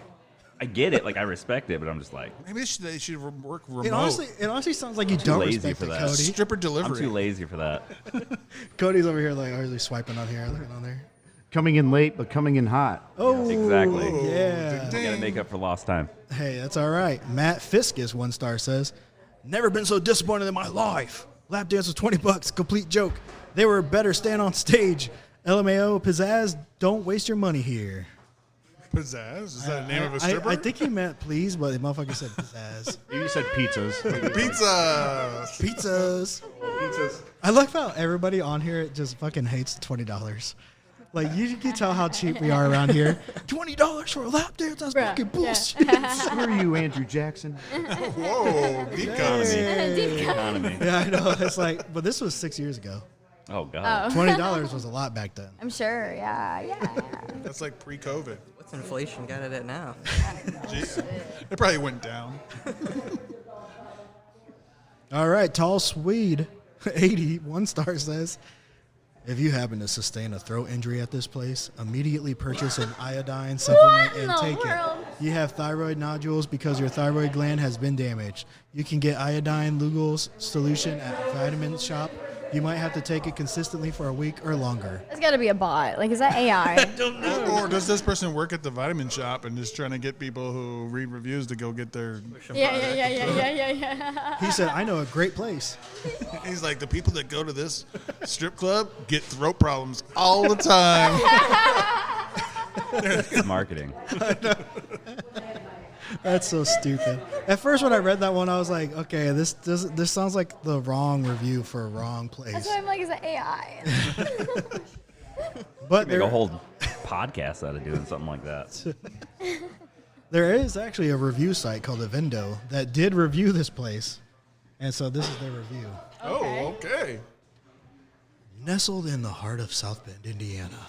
I get it. Like, I respect it, but I'm just like, Maybe they should work remote. It honestly sounds like you too don't lazy respect for it, that. Cody. Stripper I'm delivery. too lazy for that. Cody's over here like, really swiping on here, looking on there. Coming in late, but coming in hot. Oh, Exactly. yeah. I gotta make up for lost time. Hey, that's all right. Matt Fiskus, 1 star, says, "Never been so disappointed in my life. Lap dance was $20, complete joke. They were better stand on stage. LMAO, pizzazz, don't waste your money here." Pizzazz? Is that the name of a stripper? I think he meant please, but the motherfucker said pizzazz. You said pizzas. Pizza. Pizzas. I love how everybody on here just fucking hates $20. Like, you can tell how cheap we are around here. $20 for a lap dance? That's Bruh, fucking yeah. bullshit. Who are you, Andrew Jackson? Whoa. Deep economy. Economy. Yeah, I know. It's like, but this was 6 years ago. Oh God. $20 was a lot back then. I'm sure. Yeah. That's like pre-COVID. What's inflation got it at now? Jeez. It probably went down. All right, Tall Swede, 80, 1 star, says, "If you happen to sustain a throat injury at this place, immediately purchase an iodine supplement in and the take world? it. You have thyroid nodules because your thyroid gland has been damaged. You can get iodine Lugol's solution at Vitamin Shop. You might have to take it consistently for a week or longer." It's got to be a bot. Like, is that AI? Or does this person work at the vitamin shop and just trying to get people who read reviews to go get their... Yeah. He said, "I know a great place." He's like, the people that go to this strip club get throat problems all the time. It's marketing. That's so stupid. At first, when I read that one, I was like, okay, this sounds like the wrong review for a wrong place. That's why I'm like, is that AI? But Make there, a whole podcast out of doing something like that. there is actually a review site called Avendo that did review this place. And so this is their review. Oh, okay. Nestled in the heart of South Bend, Indiana,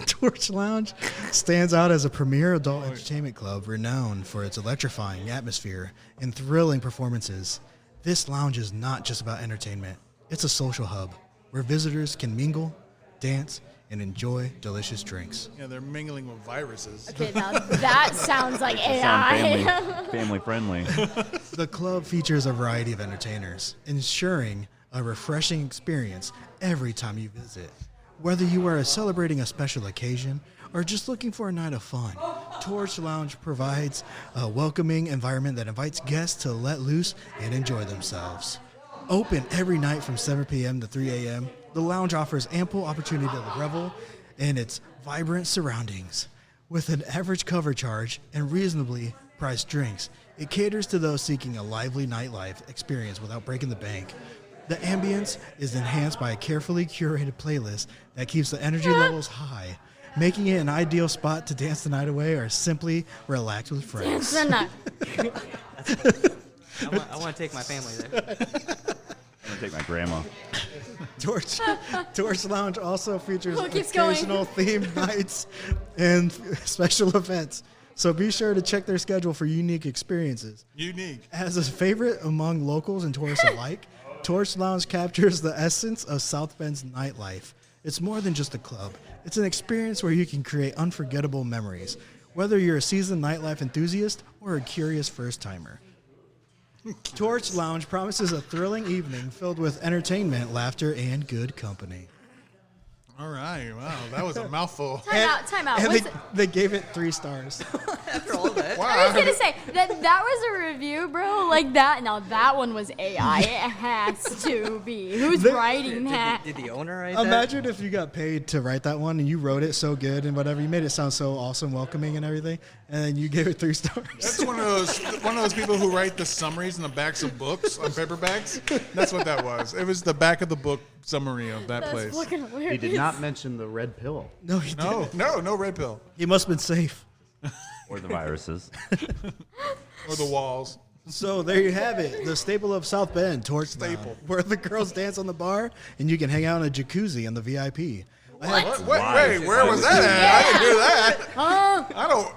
Torch Lounge stands out as a premier adult entertainment club renowned for its electrifying atmosphere and thrilling performances. This lounge is not just about entertainment. It's a social hub where visitors can mingle, dance, and enjoy delicious drinks. Yeah, they're mingling with viruses. Okay, now that sounds like Sound AI. family friendly. The club features a variety of entertainers, ensuring a refreshing experience every time you visit. Whether you are celebrating a special occasion or just looking for a night of fun, Torch Lounge provides a welcoming environment that invites guests to let loose and enjoy themselves. Open every night from 7 p.m. to 3 a.m., the lounge offers ample opportunity to revel in its vibrant surroundings. With an average cover charge and reasonably priced drinks, it caters to those seeking a lively nightlife experience without breaking the bank. The ambience is enhanced by a carefully curated playlist that keeps the energy levels high, making it an ideal spot to dance the night away or simply relax with friends. It's not. I want to take my family there. I'm gonna take my grandma. Torch Lounge also features Oh, keeps going. occasional themed nights and special events. So be sure to check their schedule for unique experiences. Unique. As a favorite among locals and tourists alike, Torch Lounge captures the essence of South Bend's nightlife. It's more than just a club. It's an experience where you can create unforgettable memories, whether you're a seasoned nightlife enthusiast or a curious first-timer. Torch Lounge promises a thrilling evening filled with entertainment, laughter, and good company. All right. Wow, that was a mouthful. Time out. And What's they gave it 3 stars. After all that. I was gonna say that was a review, bro. Like that. Now that one was AI. It has to be. Who's writing that? Did the owner write that? Imagine if you got paid to write that one and you wrote it so good and whatever. You made it sound so awesome, welcoming, and everything, and then you gave it 3 stars. That's one of those people who write the summaries in the backs of books on paperbacks. That's what that was. It was the back of the book summary of that place. Fucking hilarious. He did not mention the red pill. No, he didn't. No red pill He must have been safe. Or the viruses. or the walls. So there you have it, the staple of South Bend, Torch Staple. Lounge, where the girls dance on the bar and you can hang out in a jacuzzi in the VIP. Wait, where was that at? I didn't hear that. I don't.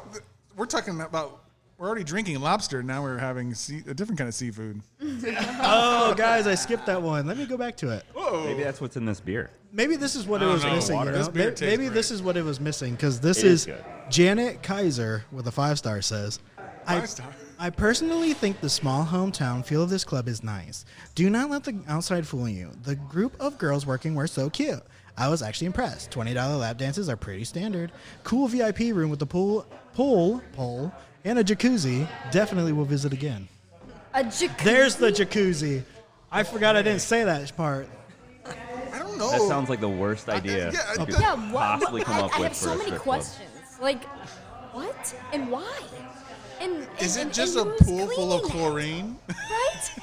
We're talking about. We're already drinking lobster. Now we're having a different kind of seafood. Oh, guys, I skipped that one. Let me go back to it. Whoa. Maybe that's what's in this beer. Maybe this is what I it don't was know. missing. Water. You This know? beer tastes Maybe great. this is what it was missing because this It is is good. Janet Kaiser with a 5-star says, 5-star. I personally think the small hometown feel of this club is nice. Do not let the outside fool you. The group of girls working were so cute. I was actually impressed. $20 lap dances are pretty standard. Cool VIP room with the pool, and a jacuzzi. Definitely will visit again. A jacuzzi. There's the jacuzzi. I forgot I didn't say that part. I don't know. That sounds like the worst idea yeah, you could Yeah, possibly come up I with have for so a many strip club. questions. Like, what and why? And Is it and just a who's pool full of cleaning chlorine? it,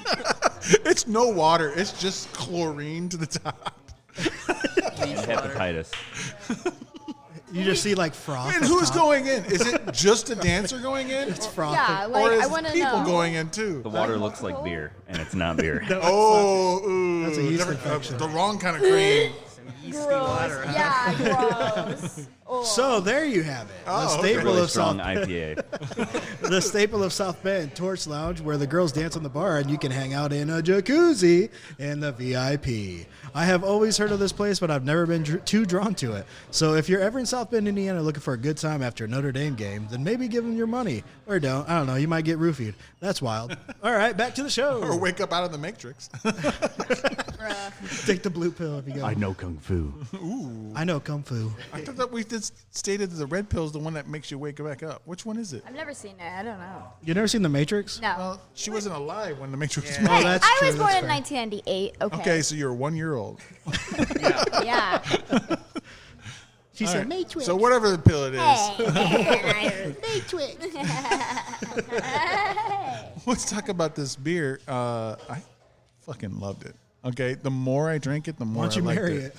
Right? It's no water. It's just chlorine to the top. Hepatitis. You just see like froth. And up who's top. going in? Is it just a dancer going in? It's froth. Yeah, or like is I want to people know. going in too? The water looks like beer, and it's not beer. Oh, ooh, That's a yeast different- infection. the wrong kind of cream. Yeasty Gross. water. Huh? Yeah, gross. Oh. So there you have it. The Oh, okay. staple Really of strong South IPA. the staple of South Bend, Torch Lounge, where the girls dance on the bar and you can hang out in a jacuzzi in the VIP. I have always heard of this place, but I've never been too drawn to it. So if you're ever in South Bend, Indiana, looking for a good time after a Notre Dame game, then maybe give them your money. Or don't. I don't know. You might get roofied. That's wild. All right, back to the Or show. wake up out of the matrix. Take the blue pill if you go. I know kung fu. I know Kung Fu. I thought that we just stated that the red pill is the one that makes you wake back up. Which one is it? I've never seen it. I don't know. You never seen The Matrix? No. Well, she wasn't alive when the matrix was Oh, made. that's I true. was born That's in fair. 1998. Okay. Okay, so you're 1 year old. Yeah. She All said right. Matrix. So whatever the pill it is, Matrix. let's talk about this beer. I fucking loved it. Okay, the more I drink it, the more Why don't you I liked marry it. it?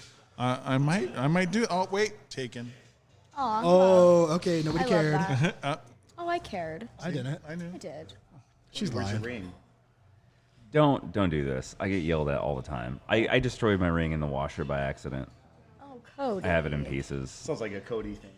I might do. Oh wait, taken. Aw. Oh, okay. Nobody I cared. love that. Oh, I cared. I didn't. I knew. I did. She's lying. Don't do this. I get yelled at all the time. I destroyed my ring in the washer by accident. Oh, Cody. I have it in pieces. Sounds like a Cody thing.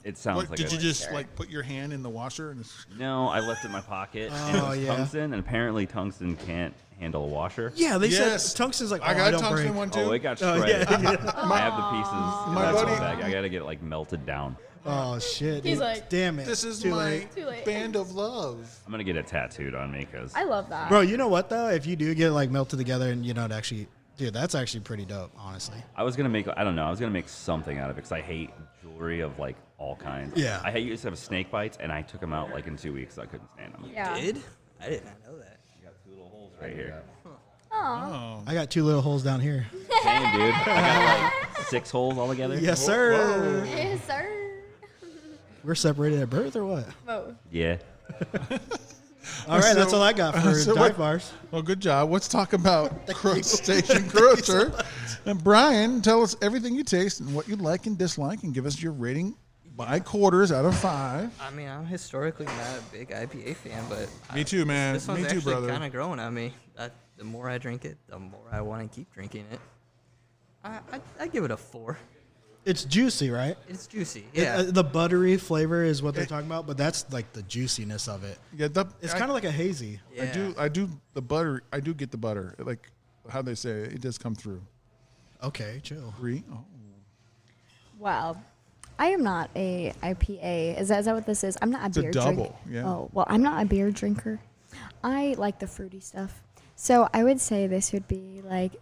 It sounds like Did a- you just like put your hand in the washer and? No, I left it in my pocket. and it Oh, was yeah. tungsten, and apparently tungsten can't handle a washer. Yeah, they Yes. said tungsten's like, I oh, got a don't tungsten break. one too. Oh, it got Oh, shredded. yeah. I have the pieces. in My that little buddy- bag. I gotta get it like melted down. Oh shit! He's like, damn it! This is Too my late. Too late. band of love. I'm gonna get it tattooed on me because I love that. Bro, you know what though? If you do get like melted together and you know it actually, dude, that's actually pretty dope. Honestly. I was gonna make. I don't know. I was gonna make something out of it because I hate jewelry of like all kinds. Yeah. I used to have snake bites, and I took them out like in 2 weeks. So I couldn't stand them. Yeah. Did? I did not know that. You got 2 little holes right here. Aw. I got 2 little holes down here. Damn, dude. I got like 6 holes all together. Yes, sir. Yes, sir. We're separated at birth or what? Both. Yeah. All right, that's all I got for so dive what- bars. Well, good job. Let's talk about Crustacean Grocer. And Brian, tell us everything you taste and what you like and dislike, and give us your rating by quarters out of 5. I mean, I'm historically not a big IPA fan, but Me too, man. this one's Me too, actually brother. kind of growing on me. The more I drink it, the more I want to keep drinking it. I give it a 4. It's juicy, right? It's juicy. Yeah. The buttery flavor is what they're talking about, but that's like the juiciness of it. Yeah, It's kind of like a hazy. Yeah. I do the butter. I do get the butter. Like how they say it does come through. Okay, chill. 3. Oh. Well, I am not a IPA. Is that what this is? I'm not a It's a beer double, drinker. yeah. Oh, well, I'm not a beer drinker. I like the fruity stuff. So I would say this would be like,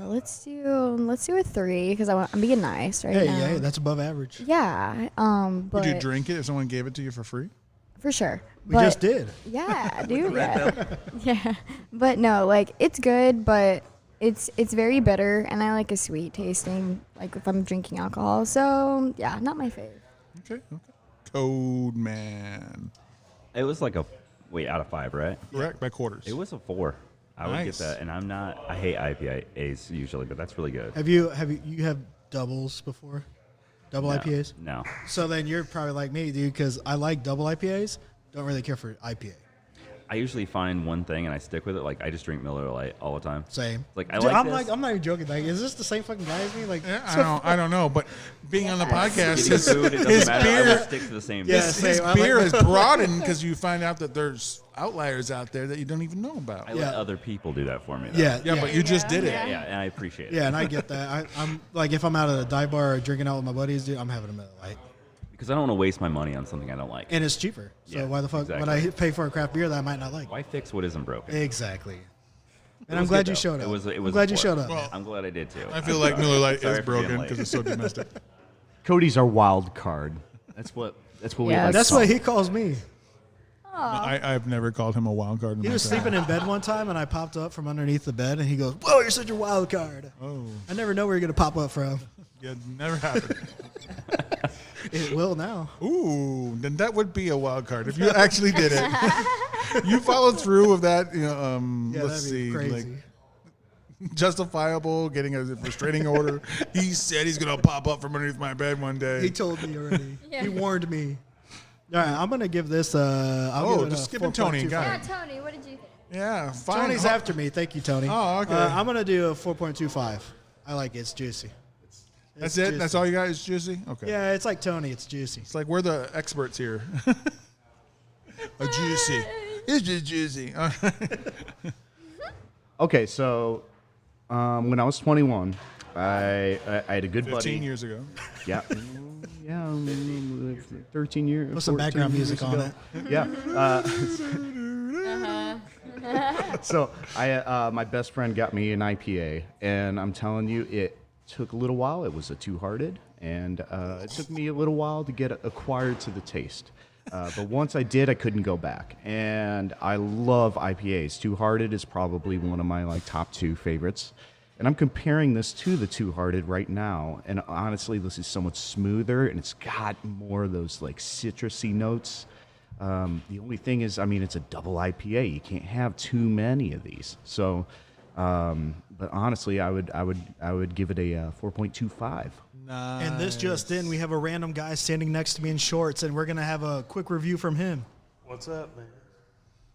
let's do a 3 because I'm being nice right now. Hey, that's above average. Yeah. But Would you drink it if someone gave it to you for free? For sure. We just did. Yeah, dude. Yeah. But no, like it's good, but it's very bitter, and I like a sweet tasting. Like if I'm drinking alcohol, so yeah, not my fave. Okay. Code Man. It was like a out of 5, right? Correct, by quarters. It was a 4. I would get Nice. that, and I hate IPAs usually, but that's really good. Have you doubles before? Double No, IPAs? No. So then you're probably like me, dude, because I like double IPAs. Don't really care for IPA. I usually find one thing and I stick with it. Like I just drink Miller Lite all the time. Same. Like Dude, I'm not even joking. Like, is this the same fucking guy as me? Like, I don't know, but being on the podcast, Getting food, it doesn't his matter. I will beer, stick to the same Yeah, thing. same. his I beer like- is broadened because you find out that there's outliers out there that you don't even know about. I let other people do that for me. Though. Yeah, But you just did it. Yeah, and I appreciate it. Yeah, and I get that. I'm like, if I'm out at a dive bar or drinking out with my buddies, dude, I'm having a Miller Lite. Because I don't want to waste my money on something I don't like. And it's cheaper. So Yeah, why the fuck would I pay for a craft beer that I might not like? Why fix what isn't broken? Exactly. It And I'm was glad good, you though. showed up. It was I'm glad you a showed four. up. Well, I'm glad I did too. I feel like Miller Lite Sorry is for being broken late. because it's so domestic. Cody's our wild card. That's what we Yeah, like. That's to call what him. he calls me. I've never called him a wild card. In He my was time. sleeping in bed one time, and I popped up from underneath the bed, and he goes, "Whoa, you're such a wild card." Oh, I never know where you're gonna pop up from. yeah, never happened. It will now. Ooh, then that would be a wild card if you actually did it. You followed through with that. You know, Yeah, let's that'd be see, crazy. like justifiable, getting a restraining order. He said he's gonna pop up from underneath my bed one day. He told me already. Yeah. He warned me. All right, I'm gonna give this. I'll give it just a skipping Tony. 4.25. Got Yeah, it. Tony, what did you think? Yeah, fine. Tony's after me. Thank you, Tony. Oh, okay. I'm gonna do a 4.25. I like it. It's juicy. That's It's it. juicy. That's all you got is juicy. Okay. Yeah, it's like Tony. It's juicy. It's like we're the experts here. A juicy. It's just juicy. Okay, so when I was 21, I had a good 15 buddy. years ago. Yeah. 13 years. Put some 14 background years music on ago. Yeah. So my best friend got me an IPA, and I'm telling you, it took a little while. It was a Two-Hearted, and it took me a little while to get acquired to the taste. But once I did, I couldn't go back. And I love IPAs. Two-Hearted is probably one of my top 2 favorites. And I'm comparing this to the Two-Hearted right now. And honestly, this is so much smoother, and it's got more of those citrusy notes. The only thing is, it's a double IPA. You can't have too many of these. So, but honestly, I would give it a 4.25. And this just in, we have a random guy standing next to me in shorts, and we're gonna have a quick review from him. What's up, man?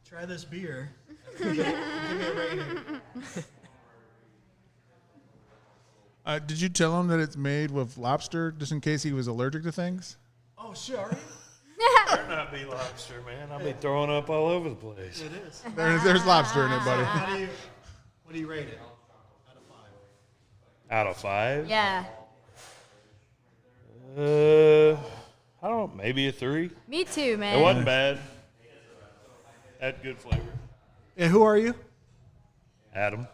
Try this beer. Give me a rating. Did you tell him that it's made with lobster, just in case he was allergic to things? Oh shit, are you? Better not be lobster, man. I'll be throwing up all over the place. It is. There's lobster in it, buddy. What do you rate it? Out of 5? Yeah. I don't know, maybe a 3. Me too, man. It wasn't bad. Had good flavor. And who are you? Adam.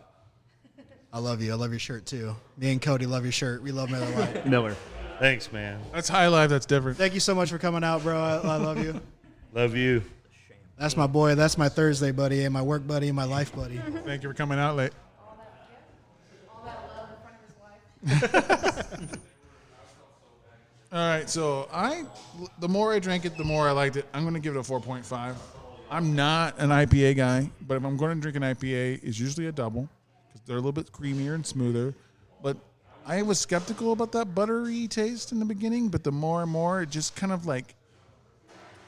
I love you. I love your shirt too. Me and Cody love your shirt. We love Miller Lite. Miller. Thanks, man. That's high life. That's different. Thank you so much for coming out, bro. I love you. Love you. That's my boy. That's my Thursday buddy and my work buddy and my life buddy. Thank you for coming out late. All right, so the more I drank it, the more I liked it. I'm going to give it a 4.5. I'm not an IPA guy, but if I'm going to drink an IPA, it's usually a double because they're a little bit creamier and smoother. But I was skeptical about that buttery taste in the beginning, but the more and more, it just kind of I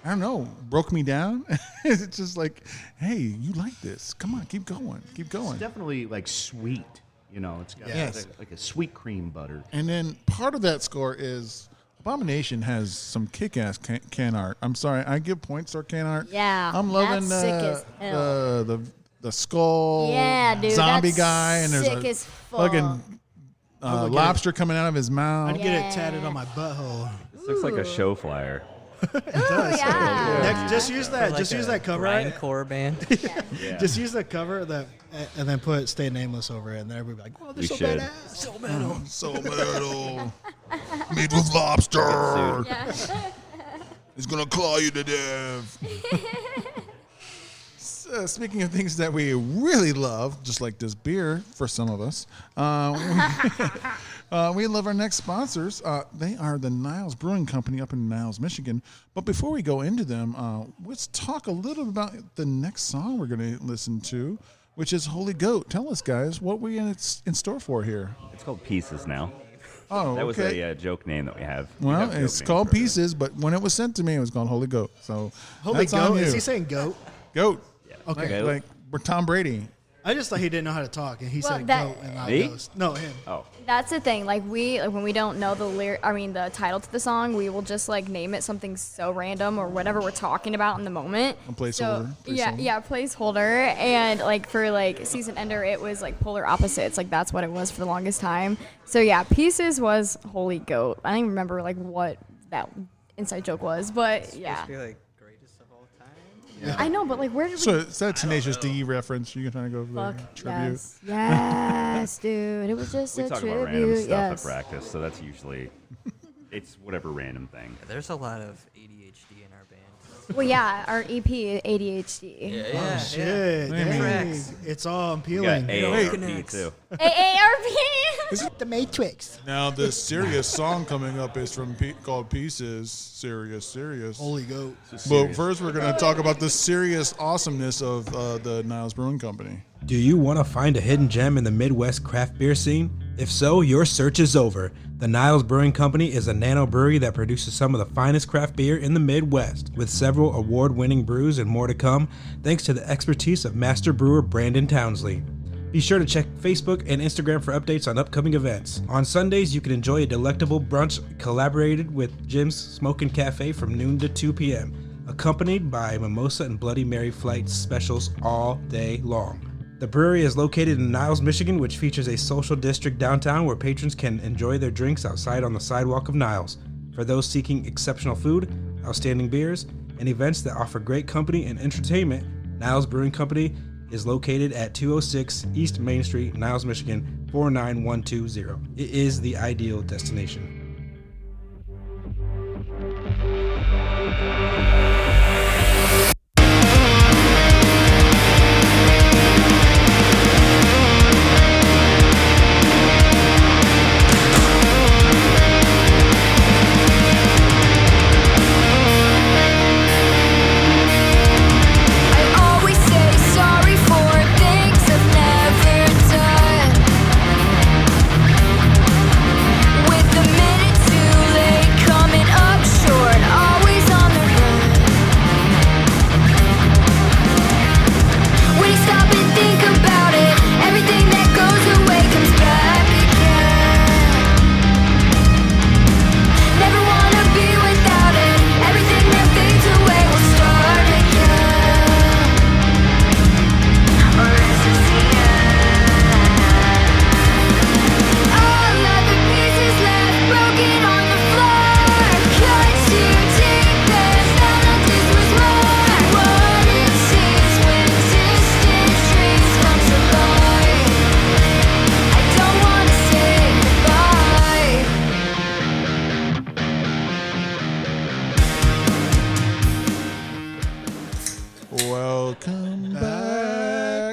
don't know, broke me down. It's just like, hey, you like this. Come on, keep going. Keep going. It's definitely sweet. It's got Yes. like a sweet cream butter. And then part of that score is Abomination has some kick-ass can art. I'm sorry, I give points to our can art. Yeah, I'm loving that's sick as hell. the skull Yeah, dude, zombie that's guy, and there's sick a as fuck. fucking lobster coming out of his mouth. I'd get it tatted on my butthole. This looks like a show flyer. Ooh, yeah. Just use that. Like Just use a that cover. Right? grindcore band. Yeah. Just use that cover that, and then put "Stay Nameless" over it, and then everybody be like, "Oh, they're We so should. badass." So metal. So metal. Meat with lobster. Yeah. He's going to claw you to death. Speaking of things that we really love, just like this beer for some of us, we love our next sponsors. They are the Niles Brewing Company up in Niles, Michigan. But before we go into them, let's talk a little about the next song we're going to listen to, which is Holy Goat. Tell us, guys, what we in store for here. It's called Pieces now. Oh, That was okay. a joke name that we have. Well, it's called Pieces, but when it was sent to me, it was called Holy Goat. So Holy that's on goat. you. Is he saying goat? Goat. Okay. Like we're Tom Brady. I just thought he didn't know how to talk, and he said that- goat and not Me? ghost. No, him. Oh. That's the thing. Like when we don't know the title to the song, we will just like name it something so random or whatever we're talking about in the moment. A placeholder. So, yeah, placeholder. And like for like Season Ender, it was like Polar Opposites. Like that's what it was for the longest time. So yeah, Pieces was Holy Goat. I don't even remember like what that inside joke was, but yeah. Supposed to be like greatest of all time. I know, but like where did we? So is that a Tenacious D reference? You trying to go for Fuck the tribute? yes, yes, dude. It was just We a talk tribute. about random stuff Yes. at practice, so that's usually it's whatever random thing. There's a lot of ADHD in our band. Well, yeah, our EP ADHD. Yeah, Shit, dang. Tracks. It's all We got appealing. AARP too. AARP. The Matrix. Now the serious song coming up is from called Pieces. Serious. Holy goat. But first, we're going to talk about the serious awesomeness of the Niles Brewing Company. Do you want to find a hidden gem in the Midwest craft beer scene? If so, your search is over. The Niles Brewing Company is a nano brewery that produces some of the finest craft beer in the Midwest, with several award-winning brews and more to come, thanks to the expertise of master brewer Brandon Townsley. Be sure to check Facebook and Instagram for updates on upcoming events. On Sundays, you can enjoy a delectable brunch collaborated with Jim's Smokin' Cafe from noon to 2 p.m., accompanied by mimosa and Bloody Mary flight specials all day long. The brewery is located in Niles, Michigan, which features a social district downtown where patrons can enjoy their drinks outside on the sidewalk of Niles. For those seeking exceptional food, outstanding beers, and events that offer great company and entertainment, Niles Brewing Company is located at 206 East Main Street, Niles, Michigan, 49120. It is the ideal destination.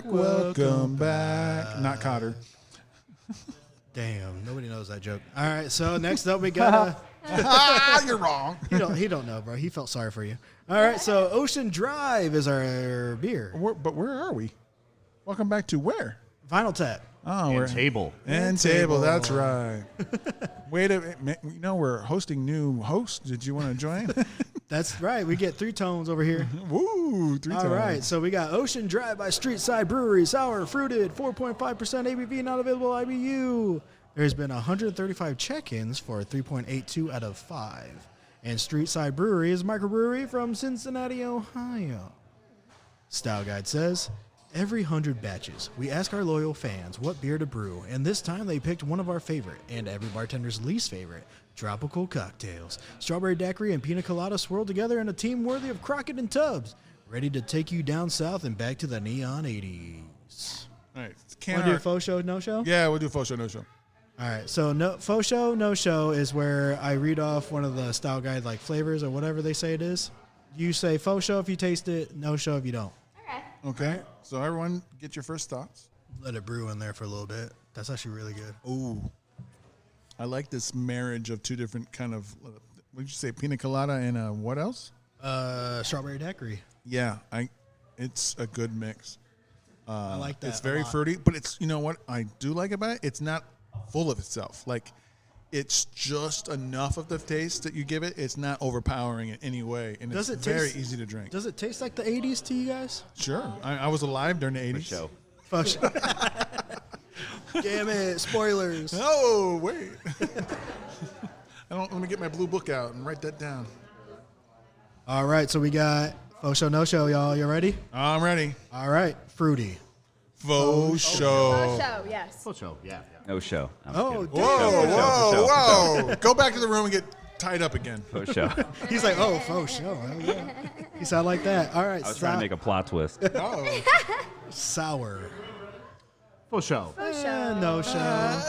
Welcome back. Not Cotter. Damn, nobody knows that joke. All right, so next up we got You're wrong. He don't know, bro. He felt sorry for you. All right, so Ocean Drive is our beer. But where are we? Welcome back to where? Vinyl Tap. Oh, we're Table. And table. That's right. Wait a minute. You know we're hosting new hosts. Did you want to join? That's right. We get 3 tones over here. Woo, 3 tones. All right, so we got Ocean Drive by Streetside Brewery, sour, fruited, 4.5% ABV, not available IBU. There's been 135 check-ins for a 3.82 out of 5. And Streetside Brewery is a microbrewery from Cincinnati, Ohio. Style Guide says, Every 100 batches, we ask our loyal fans what beer to brew, and this time they picked one of our favorite, and every bartender's least favorite, tropical cocktails. Strawberry daiquiri and pina colada swirled together in a team worthy of Crockett and Tubbs, ready to take you down south and back to the neon 80s. All right. Want to do faux show, no show? Yeah, we'll do faux show, no show. All right, so faux show, no show is where I read off one of the style guide like flavors or whatever they say it is. You say faux show if you taste it, no show if you don't. Okay. So everyone, get your first thoughts. Let it brew in there for a little bit. That's actually really good. Ooh. I like this marriage of two different kind of, what did you say, pina colada and what else? Strawberry daiquiri. Yeah, it's a good mix. I like that. It's very fruity, but it's, you know what I do like about it? It's not full of itself. Like, it's just enough of the taste that you give it. It's not overpowering in any way, and it's very easy to drink. Does it taste like the 80s to you guys? Sure. I was alive during the 80s. For show. Damn it, spoilers. Oh, wait. Let me get my blue book out and write that down. All right, so we got faux show, no show, y'all. You ready? I'm ready. All right, fruity. Faux show. Faux show, yes. Faux show, yeah. No show. Oh, Whoa. Go back to the room and get tied up again. Faux show. He's like, oh, faux show. Oh, yeah. He sound like that. All right. I was trying to make a plot twist. Oh. Sour. Faux show. Faux show. No show.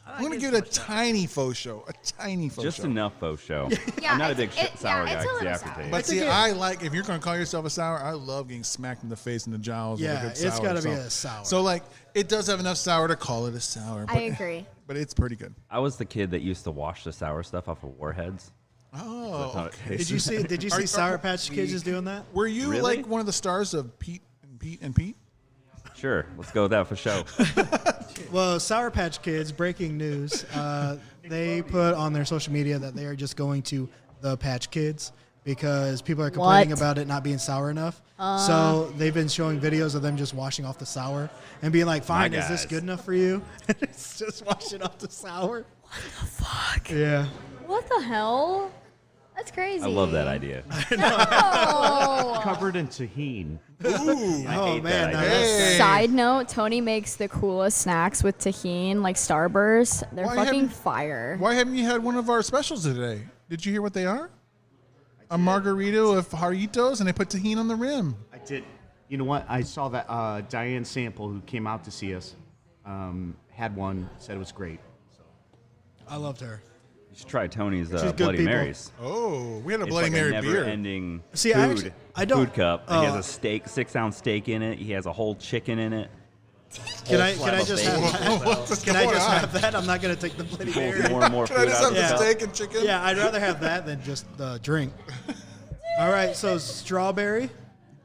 I'm going to give it a tiny faux show. A tiny faux show. Just enough faux show. Yeah, I'm not a big it's sour a guy because the little aftertaste. sour. But see, I like, if you're going to call yourself a sour, I love getting smacked in the face and the jowls with a Yeah, good sour. it's got to be a sour. So, like, it does have enough sour to call it a sour. I agree. But it's pretty good. I was the kid that used to wash the sour stuff off of Warheads. Oh, okay. Did you see Sour Patch Kids just doing that? Were you Really? like one of the stars of Pete and Pete and Pete? Sure, let's go with that for show. Well, Sour Patch Kids, breaking news. They put on their social media that they are just going to the Patch Kids because people are complaining about it not being sour enough. So they've been showing videos of them just washing off the sour and being like, fine, is this good enough for you? It's just washing off the sour. What the fuck? Yeah. What the hell? That's crazy. I love that idea. No. Covered in tahini. Ooh. Oh, man. Side note, Tony makes the coolest snacks with tahini, like Starburst. They're fucking fire. Why haven't you had one of our specials today? Did you hear what they are? A margarita with jarritos, and they put tahini on the rim. I did. You know what? I saw that Diane Sample, who came out to see us, had one, said it was great. So. I loved her. You should try Tony's good Bloody people. Marys. Oh, we had a It's Bloody like Mary a beer. never-ending See, food, I don't- food cup. He has a steak, 6-ounce steak in it. He has a whole chicken in it. Can I just steak. have that? I'm not going to take the Bloody Mary. More and more Can I food just out have of the the steak and chicken? Yeah, I'd rather have that than just the drink. All right, so strawberry,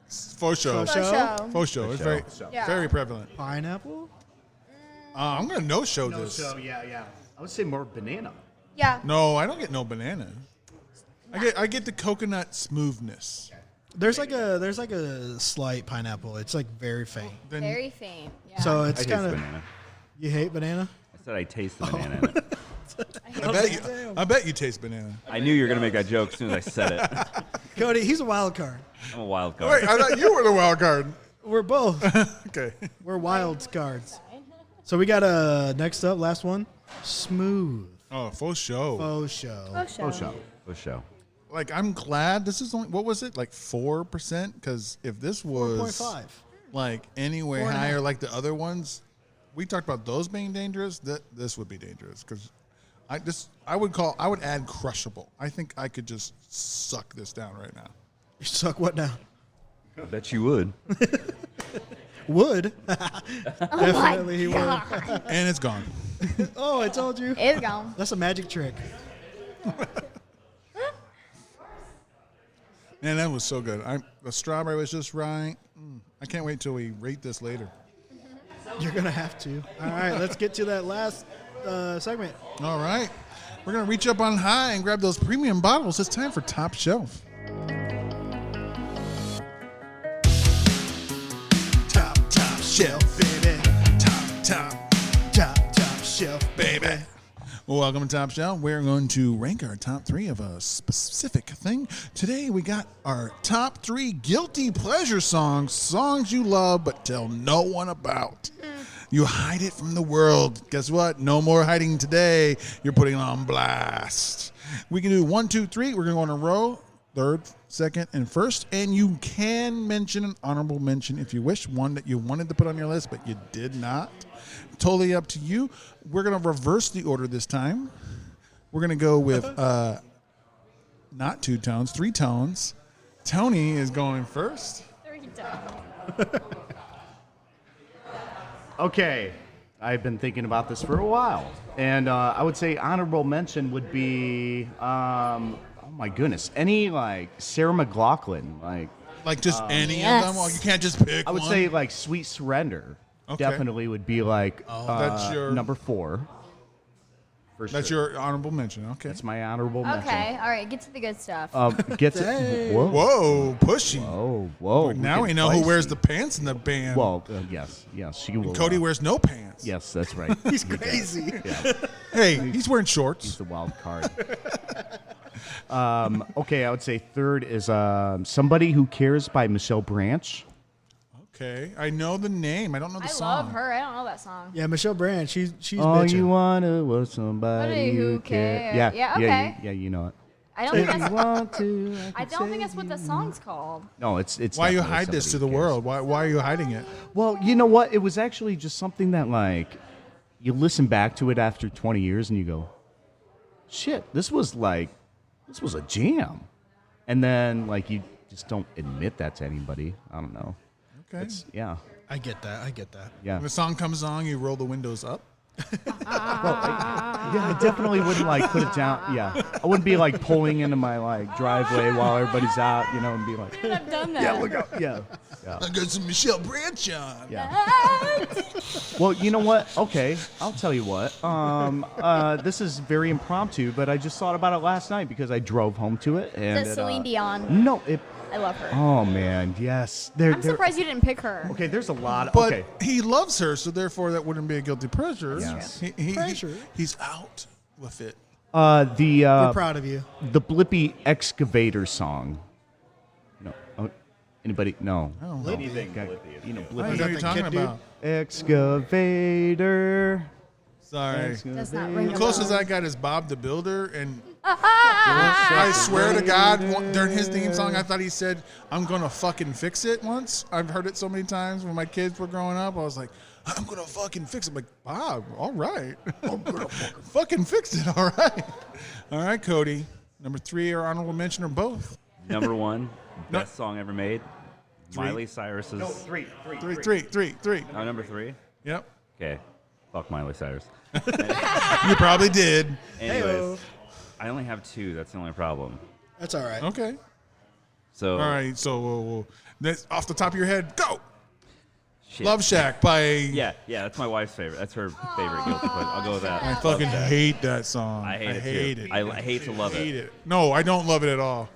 Faux show. Faux Faux show. Faux show. It's very, Yeah. very prevalent. pineapple. I'm going to no-show No, this. so yeah. I would say more banana. Yeah. No, I don't get no banana. I get the coconut smoothness. There's like a slight pineapple. It's like very faint. Then Very faint. Yeah. So I it's taste kind of. banana. You hate banana? I said I taste the banana in it. I bet you taste banana. I knew you were going to make that joke as soon as I said it. Cody, he's a wild card. I'm a wild card. Wait, I thought you were the wild card. We're both. Okay. We're wild cards. So we got next up, last one, smooth. Oh, faux show. Faux show. Faux show. Faux show. For show. Like, I'm glad this is only, what was it, like 4%? Because if this was 4.5. like anywhere 4.5. higher like the other ones, we talked about those being dangerous, this would be dangerous. Because I would add crushable. I think I could just suck this down right now. You suck what down? I bet you would. Would. Oh Definitely he would. And it's gone. Oh, I told you. It's gone. That's a magic trick. Man, that was so good. The strawberry was just right. I can't wait till we rate this later. You're going to have to. All right, let's get to that last segment. All right. We're going to reach up on high and grab those premium bottles. It's time for Top Shelf. Top shelf, baby. Top shelf, baby. Welcome to Top Shelf. We're going to rank our top 3 of a specific thing. Today we got our top 3 guilty pleasure songs you love but tell no one about. You hide it from the world. Guess what? No more hiding today. You're putting it on blast. We can do 1, 2, 3. We're going to go in a row. Third, second, and first. And you can mention an honorable mention if you wish. One that you wanted to put on your list, but you did not. Totally up to you. We're going to reverse the order this time. We're going to go with not 2 tones, 3 tones. Tony is going first. 3 tones. Okay, I've been thinking about this for a while, and I would say honorable mention would be, oh my goodness, any like Sarah McLachlan, like just any of them. Well, you can't just pick. I would one. say like Sweet Surrender. Okay. Definitely would be like that's your number 4. That's your honorable mention. Okay, that's my honorable mention. Okay, all right, get to the good stuff. Gets it. Whoa, pushy. Whoa. Now we know who wears the pants in the band. Well, yes, she will. Cody wears no pants. Yes, that's right. He's crazy. Yeah. Hey, he's wearing shorts. He's the wild card. Okay, I would say third is Somebody Who Cares by Michelle Branch. Okay, I know the name. I don't know the song. I love her. I don't know that song. Yeah, Michelle Brand. She's All bitchin'. you wanted was somebody who cared. Yeah, okay. Yeah, you know it. I don't think If you that's. want to, I don't think that's what the song's called. No, it's. Why you definitely hide this to Somebody the Who world? Why are you hiding it? Well, you know what? It was actually just something that like you listen back to it after 20 years and you go, shit, this was a jam, and then like you just don't admit that to anybody. I don't know. Okay. Yeah. I get that. Yeah. When the song comes on, you roll the windows up. I definitely wouldn't like put it down. Yeah, I wouldn't be like pulling into my like driveway while everybody's out, and be like, I've done that. yeah, look out, yeah. I got some Michelle Branch on. Yeah. Well, you know what? Okay, I'll tell you what. This is very impromptu, but I just thought about it last night because I drove home to it. And Is it Celine Dion? No, I love her. Oh man, yes. I'm surprised you didn't pick her. Okay, there's a lot. But Okay, he loves her, so therefore that wouldn't be a guilty pleasure. Yes. He's out with it. We're proud of you. The Blippy Excavator song. No, anybody? No. I don't know. Anything Okay. Blippy. You know, I don't Blippy. know what you're talking kid dude? about. Excavator. Sorry. Does not ring The a closest bell. I got is Bob the Builder, and I swear to God, during his theme song, I thought he said, "I'm gonna fucking fix it." Once I've heard it so many times when my kids were growing up. I was like, "I'm gonna fucking fix it." I'm like, Bob, all right, I'm gonna fucking fix it. All right, Cody. Number 3 or honorable mention or both? Number 1, best song ever made. 3. Miley Cyrus's. No, three. Three. Oh, number 3. Yep. Okay, fuck Miley Cyrus. You probably did. Anyways, I only have 2. That's the only problem. That's all right. Okay. So. All right. So that's off the top of your head. Go. Shit. Love Shack by. Yeah, that's my wife's favorite. That's her favorite guilty pleasure. I'll go with that. I fucking Love Shack. hate that song. I hate it. I hate to love hate it. it. No, I don't love it at all.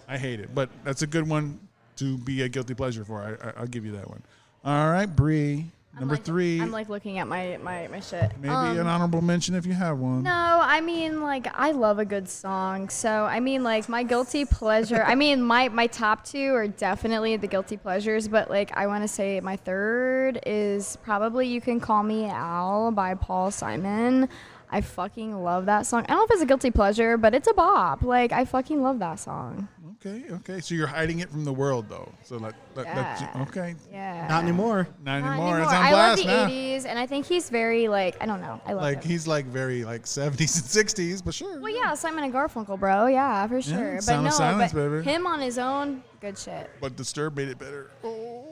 I hate it, but that's a good one to be a guilty pleasure for. I'll give you that one. All right, Bree. Number 3. I'm like looking at my shit. Maybe an honorable mention if you have one. No, I mean, like, I love a good song. So, I mean, like, my guilty pleasure, I mean, my top 2 are definitely the guilty pleasures, but, like, I want to say my third is probably You Can Call Me Al by Paul Simon. I fucking love that song. I don't know if it's a guilty pleasure, but it's a bop. Like, I fucking love that song. Okay. So you're hiding it from the world, though. So that's okay. Yeah. Not anymore. Not anymore. It's on I love blast the now. 80s, and I think he's very, like, I don't know. I love Like him. he's like very like 70s and 60s, but sure. Well, yeah, Simon and Garfunkel, bro. Yeah, for sure. But Sound no, of Silence, but baby. him on his own, good shit. But Disturbed made it better. Oh,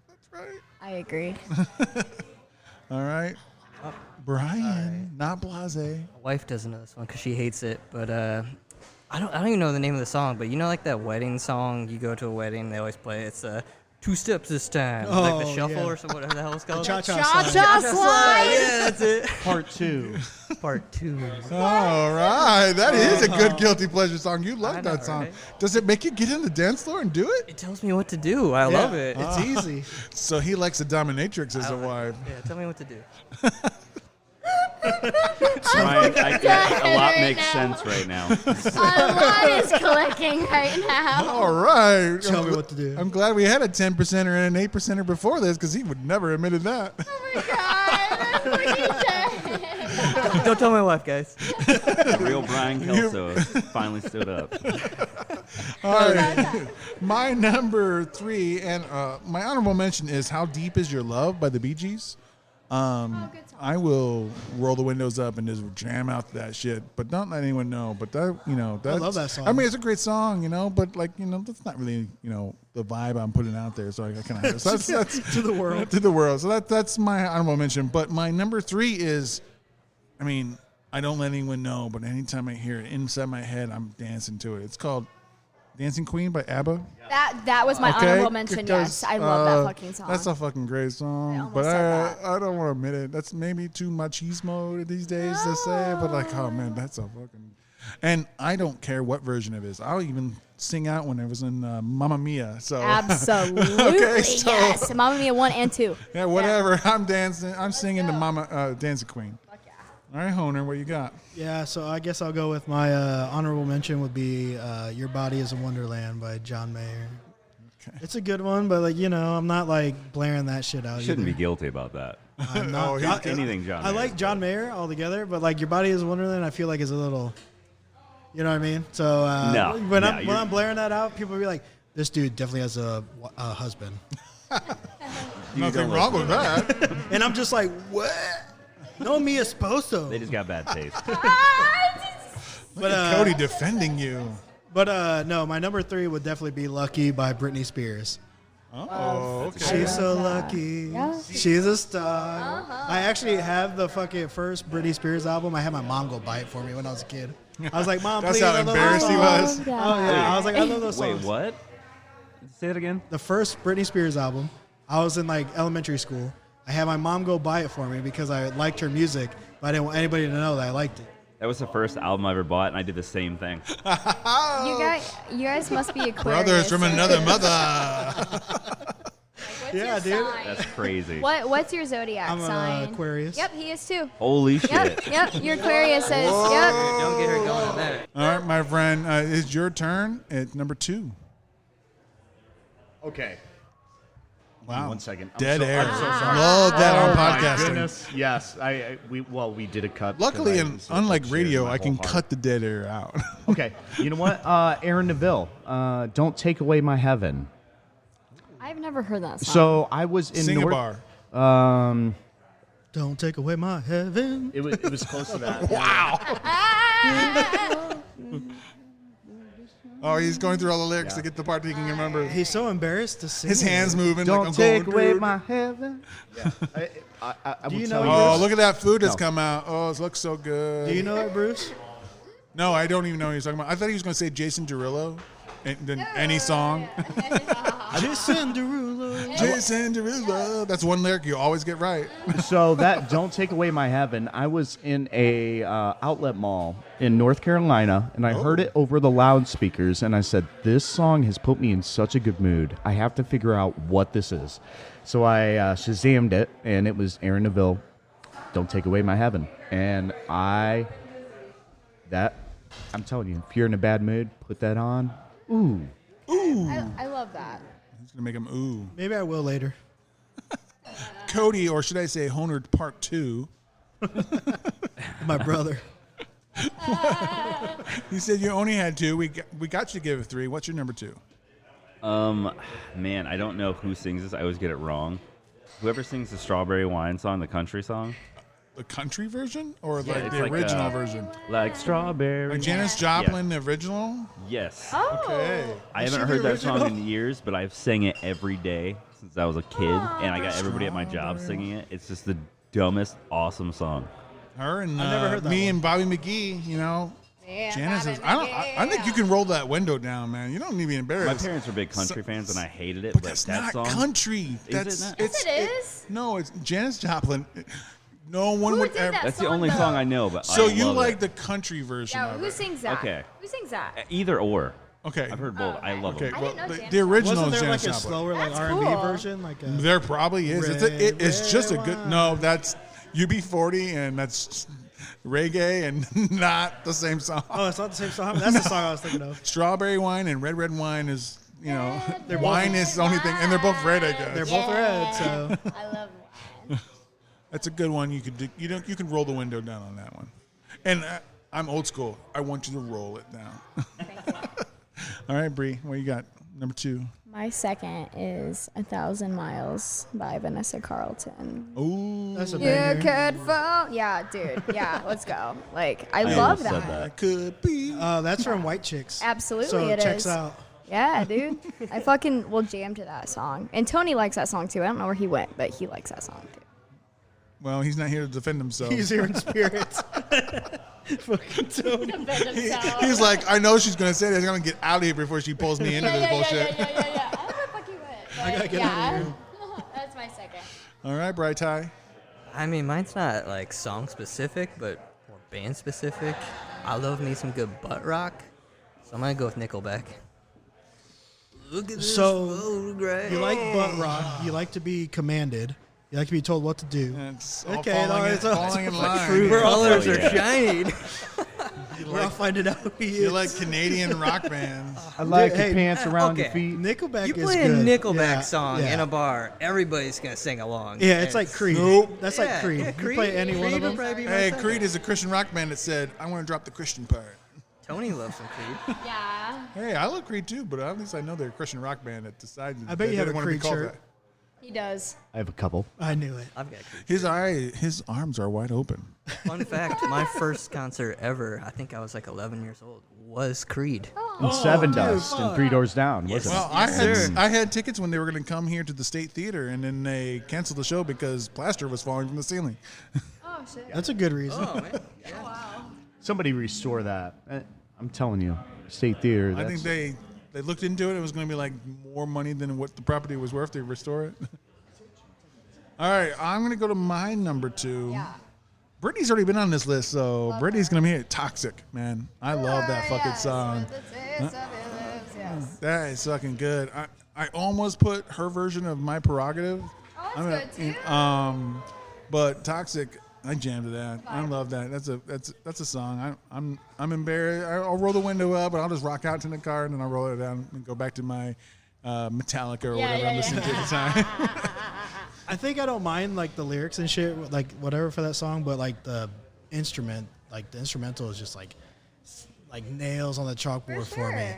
that's right. I agree. All right. Brian, not Blase. My wife doesn't know this one because she hates it, but I don't even know the name of the song. But you know, like that wedding song, you go to a wedding, they always play. It's 2 steps this time, like the shuffle or something, whatever the hell it's called. Cha-cha slide. Yeah, that's it. Part 2. Part 2. All right, that is a good guilty pleasure song. You love I know, that song. right? Does it make you get in the dance floor and do it? It tells me what to do. I love it. It's easy. So he likes a dominatrix as a wife. Yeah, tell me what to do. Brian, a lot makes sense right now. A lot is clicking right now. All right. Tell me what to do. I'm glad we had a 10%er and an 8%er before this because he would never admitted that. Oh my God. What are you saying? Don't tell my wife, guys. The real Brian Kelso finally stood up. All right. My number 3 and my honorable mention is "How Deep Is Your Love" by the Bee Gees. I will roll the windows up and just jam out that shit, but don't let anyone know. But that, I love that song. I mean, it's a great song, but that's not really, the vibe I'm putting out there. So I kind of that's To the world. to the world. So that's my honorable mention. But my number 3 is, I don't let anyone know, but anytime I hear it inside my head, I'm dancing to it. It's called "Dancing Queen" by ABBA. That was my honorable mention. Yes, I love that fucking song. That's a fucking great song, but I don't want to admit it. That's maybe too machismo these days to say, but oh man, that's a fucking. And I don't care what version it is. I'll even sing out when I was in Mamma Mia. So absolutely, okay, so, yes, Mamma Mia 1 and 2. Yeah, whatever. Yeah. I'm dancing. I'm singing to Dancing Queen. All right, Honer, what you got? Yeah, so I guess I'll go with my honorable mention would be "Your Body Is a Wonderland" by John Mayer. Okay. It's a good one, but I'm not blaring that shit out. You shouldn't be guilty about that. I'm not anything John. I like John Mayer altogether, but "Your Body Is a Wonderland" I feel like is a little, you know what I mean? So when I'm blaring that out, people will be like, "This dude definitely has a husband." Nothing wrong with that. And I'm just like, what? No, me esposo. They just got bad taste. Look at Cody defending you. But no, my number 3 would definitely be "Lucky" by Britney Spears. Oh, okay. She's so lucky. Yeah. She's a star. I actually have the fucking first Britney Spears album. I had my mom go buy it for me when I was a kid. I was like, "Mom, that's please." That's how embarrassed he was. Oh, yeah. I was like, "I love those songs." Wait, what? Say it again. The first Britney Spears album. I was in elementary school. I had my mom go buy it for me because I liked her music, but I didn't want anybody to know that I liked it. That was the first album I ever bought, and I did the same thing. You guys must be Aquarius. Brothers from another mother. Yeah, dude. That's crazy. What's your zodiac I'm sign? an Aquarius. Yep, he is too. Holy shit. Yep, your Aquarius says, Whoa. yep. Don't get her going on that. All right, my friend, it's your turn at number 2. Okay. Wow. 1 second. Dead air. I'm so sorry. Love that on My podcasting. goodness. Yes. We did a cut. Luckily, unlike radio, I can cut. cut the dead air out. Okay. You know what? Aaron Neville, "Don't Take Away My Heaven." I've never heard that song. So I was in Sing a North. bar. Don't take away my heaven. It was close to that. Wow. Oh, he's going through all the lyrics to get the part that he can remember. He's so embarrassed to sing. His hands moving. Don't I'm take going away through. my heaven. Yeah. I Do will you tell know you Oh, this. look at that food that's come out. Oh, it looks so good. Do you know it, Bruce? No, I don't even know what he's talking about. I thought he was going to say Jason Derulo. Any song. Jason Derulo. Jason Derulo. That's one lyric you always get right. So that "Don't Take Away My Heaven," I was in a outlet mall in North Carolina, and I heard it over the loudspeakers, and I said, "This song has put me in such a good mood. I have to figure out what this is." So I Shazammed it, and it was Aaron Neville, "Don't Take Away My Heaven," and I'm telling you, if you're in a bad mood, put that on. Ooh. I love that. He's going to make him ooh. Maybe I will later. Cody, or should I say Honer Part 2. My brother. You said you only had 2. We got you to give it 3. What's your number 2? Man, I don't know who sings this. I always get it wrong. Whoever sings the Strawberry Wine song, the country song. The country version or Yeah, like it's the like, original version? Like Strawberry. Like Janis Joplin, the original? Yes. Oh. Okay. I haven't heard that song in years, but I've sang it every day since I was a kid, and I got everybody at my job singing it. It's just the dumbest, awesome song. Her and never heard that me one. and Bobby McGee, Yeah, Janice says, I think you can roll that window down, man. You don't need to be My embarrassed. parents were big country fans, and I hated it. But that's that not song, country. Is it not? Yes, it is. No, it's Janis Joplin. No one Who would did ever. that That's the song, only though? song I know. But So I you love like it. the country version Yeah, of who it? sings that? Okay. Who sings that? Either or. Okay. I've heard both. I love Okay. them. I Well, didn't know Janis the original Wasn't is there Janis like a Joplin. slower That's R&B cool. version? Like a There probably is. It's just a good. Red No, that's UB40, and that's reggae and not the same song. Oh, it's not the same song. That's the song I was thinking of. Strawberry wine and red wine is, They're wine both- is the only thing, and they're both red, I guess. They're both red, so I love wine. That's a good one. You could do, you can roll the window down on that one. And I'm old school. I want you to roll it down. All right, Bree, what you got? Number 2. My second is 1,000 Miles by Vanessa Carlton. Ooh, that's a You banger. could fall. Yeah, dude. Yeah, let's go. Like, I love almost that. said that. could be. That's from White Chicks. Absolutely, So it checks is. out. Yeah, dude. I fucking will jam to that song. And Tony likes that song too. I don't know where he went, but he likes that song too. Well, he's not here to defend himself. He's here in spirit. Fucking Tony. He's like, I know she's going to say this. I'm going to get out of here before she pulls me into this bullshit. Yeah. I don't know where the fuck he went. I gotta get out of here. That's my second. All right, Bright Ty. I mean, mine's not like song specific, but more band specific. I love me some good butt rock, so I'm gonna go with Nickelback. Look at this So, photograph. You like butt rock. You like to be commanded. You like to be told what to do. It's all Okay, falling, no, in, it's all- falling in it's line. True colors are shining. We're all finding out who he You is. like Canadian rock bands. I like Hey, your pants around your okay. feet. Nickelback You is play a good. Nickelback Yeah, song yeah. in a bar, everybody's gonna sing along. Yeah, it's And like Creed. Nope. That's Yeah, like Creed. yeah, You Creed. play any one of Creed would them. probably be my Hey, second. Creed is a Christian rock band that said, I want to drop the Christian part. Tony loves some Creed. Yeah. Hey, I love Creed too, but at least I know they're a Christian rock band that decided I bet they you have didn't a want to be Creed called shirt. that. He does. I have a couple. I knew it. I've got Creed. His arms are wide open. Fun fact: my first concert ever, I think I was like 11 years old, was Creed. And Seven Dust and Three Doors Down, Yes. wasn't Well, it? I had tickets when they were going to come here to the State Theater, and then they canceled the show because plaster was falling from the ceiling. Oh shit. That's a good reason. Oh man, Somebody restore that. I'm telling you, State Theater. I think they looked into it. It was going to be like more money than what the property was worth to restore it. All right, I'm going to go to my number 2. Yeah. Brittany's already been on this list, so Brittany's going to be here. Toxic, man. I love that fucking song. Yes. That is fucking good. I almost put her version of My Prerogative. Oh, that's good too. But Toxic, I jammed to that. I love that. That's a song. I'm embarrassed. I'll roll the window up, and I'll just rock out to the car, and then I'll roll it down and go back to my Metallica or whatever I'm listening to at the time. I think I don't mind like the lyrics and shit, like whatever for that song, but like the instrumental is just like nails on the chalkboard for me.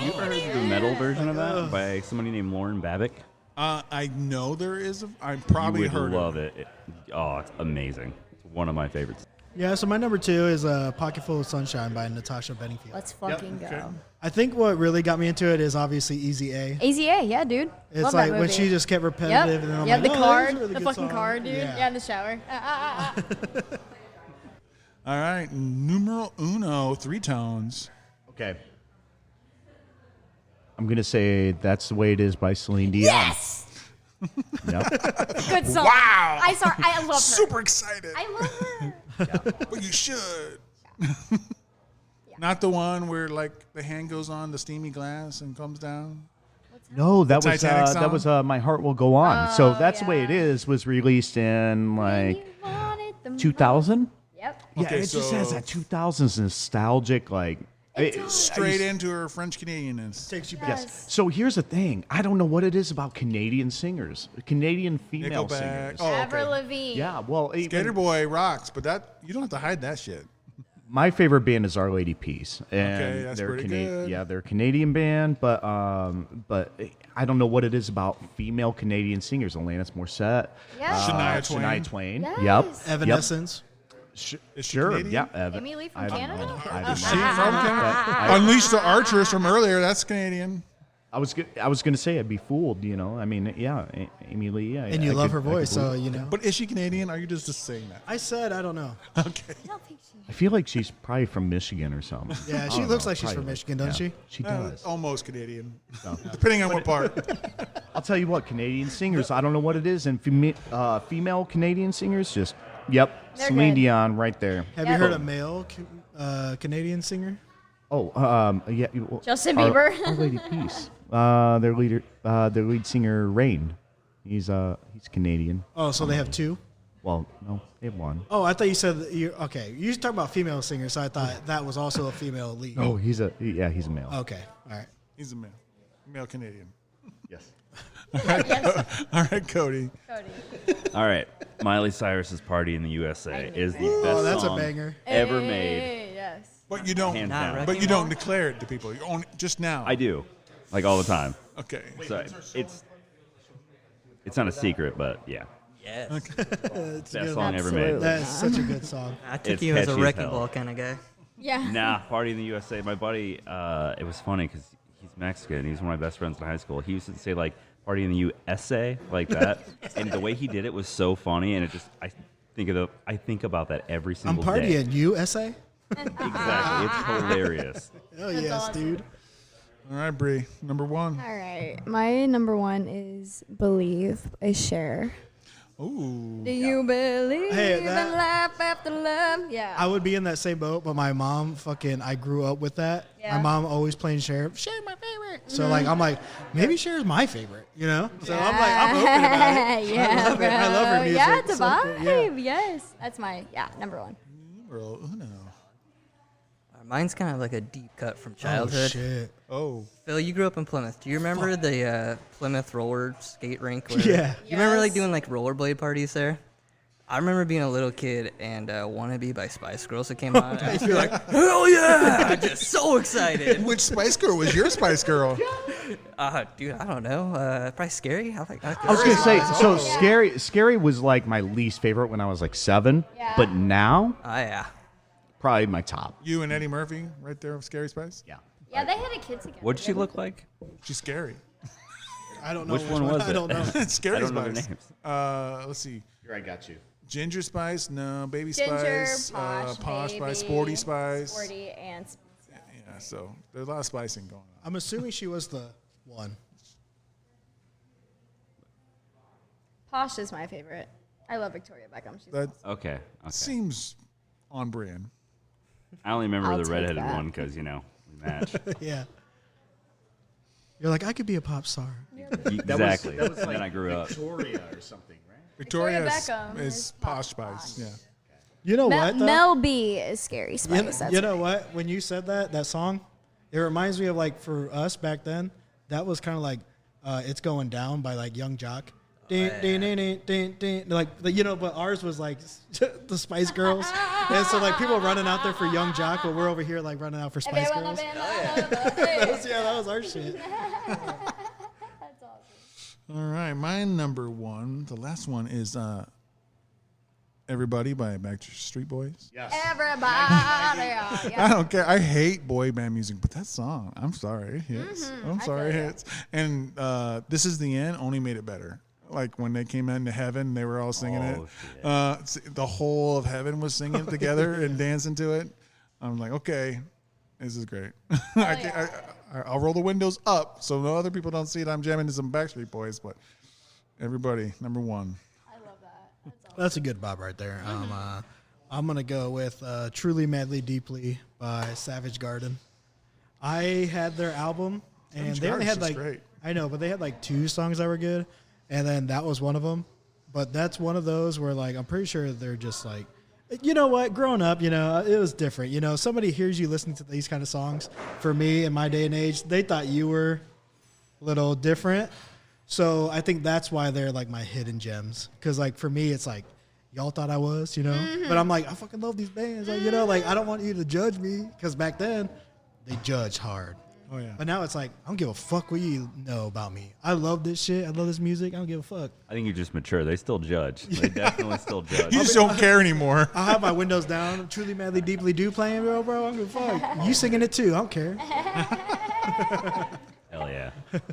You ever heard the metal version of that by somebody named Lauren Babick? I know there is. I probably You would heard love it. Oh, it's amazing. It's one of my favorites. Yeah, so my number 2 is Pocket Full of Sunshine by Natasha Bedingfield. Let's fucking go. I think what really got me into it is obviously Easy A. Easy A, yeah, dude. It's Love like that when movie. she just kept repetitive. And then I'm Yep, like, the "Oh, that card, is a really the good fucking song." card, dude. Yeah, in the shower. All right, numero uno, 3 tones. Okay. I'm going to say That's the Way It Is by Celine Dion. Yes! Yep. Good song. Wow! I love her. Super excited. I love her. But you should. Not the one where like the hand goes on the steamy glass and comes down. No, that The was Titanic song? My Heart Will Go On. So That's the Way yeah. It Is was released in like You wanted the 2000. Yep. Yeah, Okay, it just has so- that 2000s nostalgic like. Straight into her French Canadianness. Takes you back. Yes. So here's the thing. I don't know what it is about Canadian singers, Canadian female Nickelback. singers. Oh, Avril okay. Lavigne. Yeah, well, Skater even, Boy rocks, but that you don't have to hide that shit. my favorite band is Our Lady Peace, and Okay, that's pretty good. Yeah, they're a Canadian band, but I don't know what it is about female Canadian singers. Alanis Morissette, Yes. Shania Twain. Yes. Yep. Evanescence. Is she Sure. Canadian? Yeah. Amy Lee from I don't Canada? know. I don't Is know. she from Canada? I- Unleash the Archers from earlier. That's Canadian. I was going to say I'd be fooled. You know, I mean, yeah, Amy Lee. And you love her voice, so you know. But is she Canadian? Or are you just saying that? I said I don't know. Okay. I feel like she's probably from Michigan or something. Yeah, I she don't looks know, like she's probably from Michigan, doesn't she? She does. Almost Canadian, depending on what part. I'll tell you what, Canadian singers, I don't know what it is, and female Canadian singers, just, yep, They're Celine good. Dion right there. Have you heard a male Canadian singer? Oh, yeah. Well, Justin Bieber. Our Lady Peace. Their lead singer, Rain. He's Canadian. Oh, so they have 2? Well, no, they won. Oh, I thought you said that you okay. You talking about female singers, so I thought that was also a female lead. Oh, he's a male. Okay, all right. He's a male Canadian. Yes. All right, Cody. All right, Miley Cyrus's "Party in the USA" is the best Oh, that's a song banger. ever Hey, made. yes. But you don't. Hands down. But you don't declare it to people. You only just now. I do, like all the time. Okay. So it's not a secret, but yeah, Yes. It's best good. song ever made. That's such a good song. I took It's you as a catchy as wrecking hell. ball kind of guy. Yeah. Nah, "Party in the USA." My buddy, it was funny because he's Mexican. He's one of my best friends in high school. He used to say like "Party in the USA" like that, and the way he did it was so funny. And it just I think about that every I'm single day. partying. USA. Exactly, it's hilarious. Oh yes, awesome. dude. All right, Bree. Number one. All right. My number one is "Believe" by Cher. Ooh. Do you believe Hey, in that- life after love? Yeah. I would be in that same boat, but my mom I grew up with that. Yeah. My mom always playing Cher. Cher my favorite. So like I'm like, maybe Cher's my favorite, you know? So I'm open about it. Yeah, I love it. I love her bro. music. Yeah, it's a So vibe. good. Yeah. Yes. That's my number one. Numero uno. Mine's kind of like a deep cut from Oh childhood. shit. Oh. Phil, you grew up in Plymouth. Do you remember the Plymouth roller skate rink? Where Yeah. You remember like Yes. doing like rollerblade parties there? I remember being a little kid and "Wannabe" by Spice Girls that came on. I was like, hell yeah! Just so excited. Which Spice Girl was your Spice Girl? Dude, I don't know. Probably Scary. I was gonna say, so Scary was like my least favorite when I was like 7, Yeah. but now Oh yeah. probably my top. You and Eddie Murphy right there with Scary Spice? Yeah. Yeah, they had a kid together. What did she look like? She's scary. I don't know Which one was it? I don't know. It's Scary I don't know their Spice. names. Let's see. Here, I got you. Ginger Spice, no. Baby Ginger, Spice, Posh Spice, Baby, Sporty Spice. Sporty and Yeah, so there's a lot of spicing going on. I'm assuming she was the one. Posh is my favorite. I love Victoria Beckham. She's That Okay. seems on brand. I only remember I'll the take redheaded that. one because we match. Yeah. You're like, I could be a pop star. Exactly. That was And like then I grew up. Victoria or something, right? Victoria Beckham is is Posh Spice. Yeah. You know what? Though? Mel B is Scary Spice. That's You know what? When you said that song, it reminds me of like for us back then. That was kind of like "It's Going Down" by like Young Jock. Din, din, din, din, din, din. Like but ours was like the Spice Girls, and so like people running out there for Young Jock, but we're over here like running out for Spice Girls. Yeah, that was our shit. All right, my number one, the last one is "Everybody" by Backstreet Boys. Yes. Everybody. I don't care. I hate boy band music, but that song, I'm sorry, it hits. I'm sorry, it hits. And "This Is the End" only made it better. Like when they came into heaven, they were all singing it. The whole of heaven was singing it together and dancing to it. I'm like, okay, this is great. I'll roll the windows up so no other people don't see it. I'm jamming to some Backstreet Boys, but "Everybody," number one. I love that. That's a good bob right there. I'm gonna go with "Truly Madly Deeply" by Savage Garden. I had their album, and Savage they only had Garden's like just great. I know, but they had like 2 songs that were good, and then that was one of them. But that's one of those where like I'm pretty sure they're just like, you know what? Growing up, it was different. Somebody hears you listening to these kind of songs. For me, in my day and age, they thought you were a little different. So I think that's why they're like my hidden gems. Because like for me, it's like y'all thought I was, But I'm like, I fucking love these bands. Like, like I don't want you to judge me. Because back then, they judged hard. Oh, yeah. But now it's like, I don't give a fuck what you know about me. I love this shit. I love this music. I don't give a fuck. I think you just mature. They still judge. They definitely still judge. You just don't care anymore. I'll have my windows down. Truly, Madly, Deeply Do playing, bro. I don't give a fuck. You singing it too. I don't care. Hell yeah.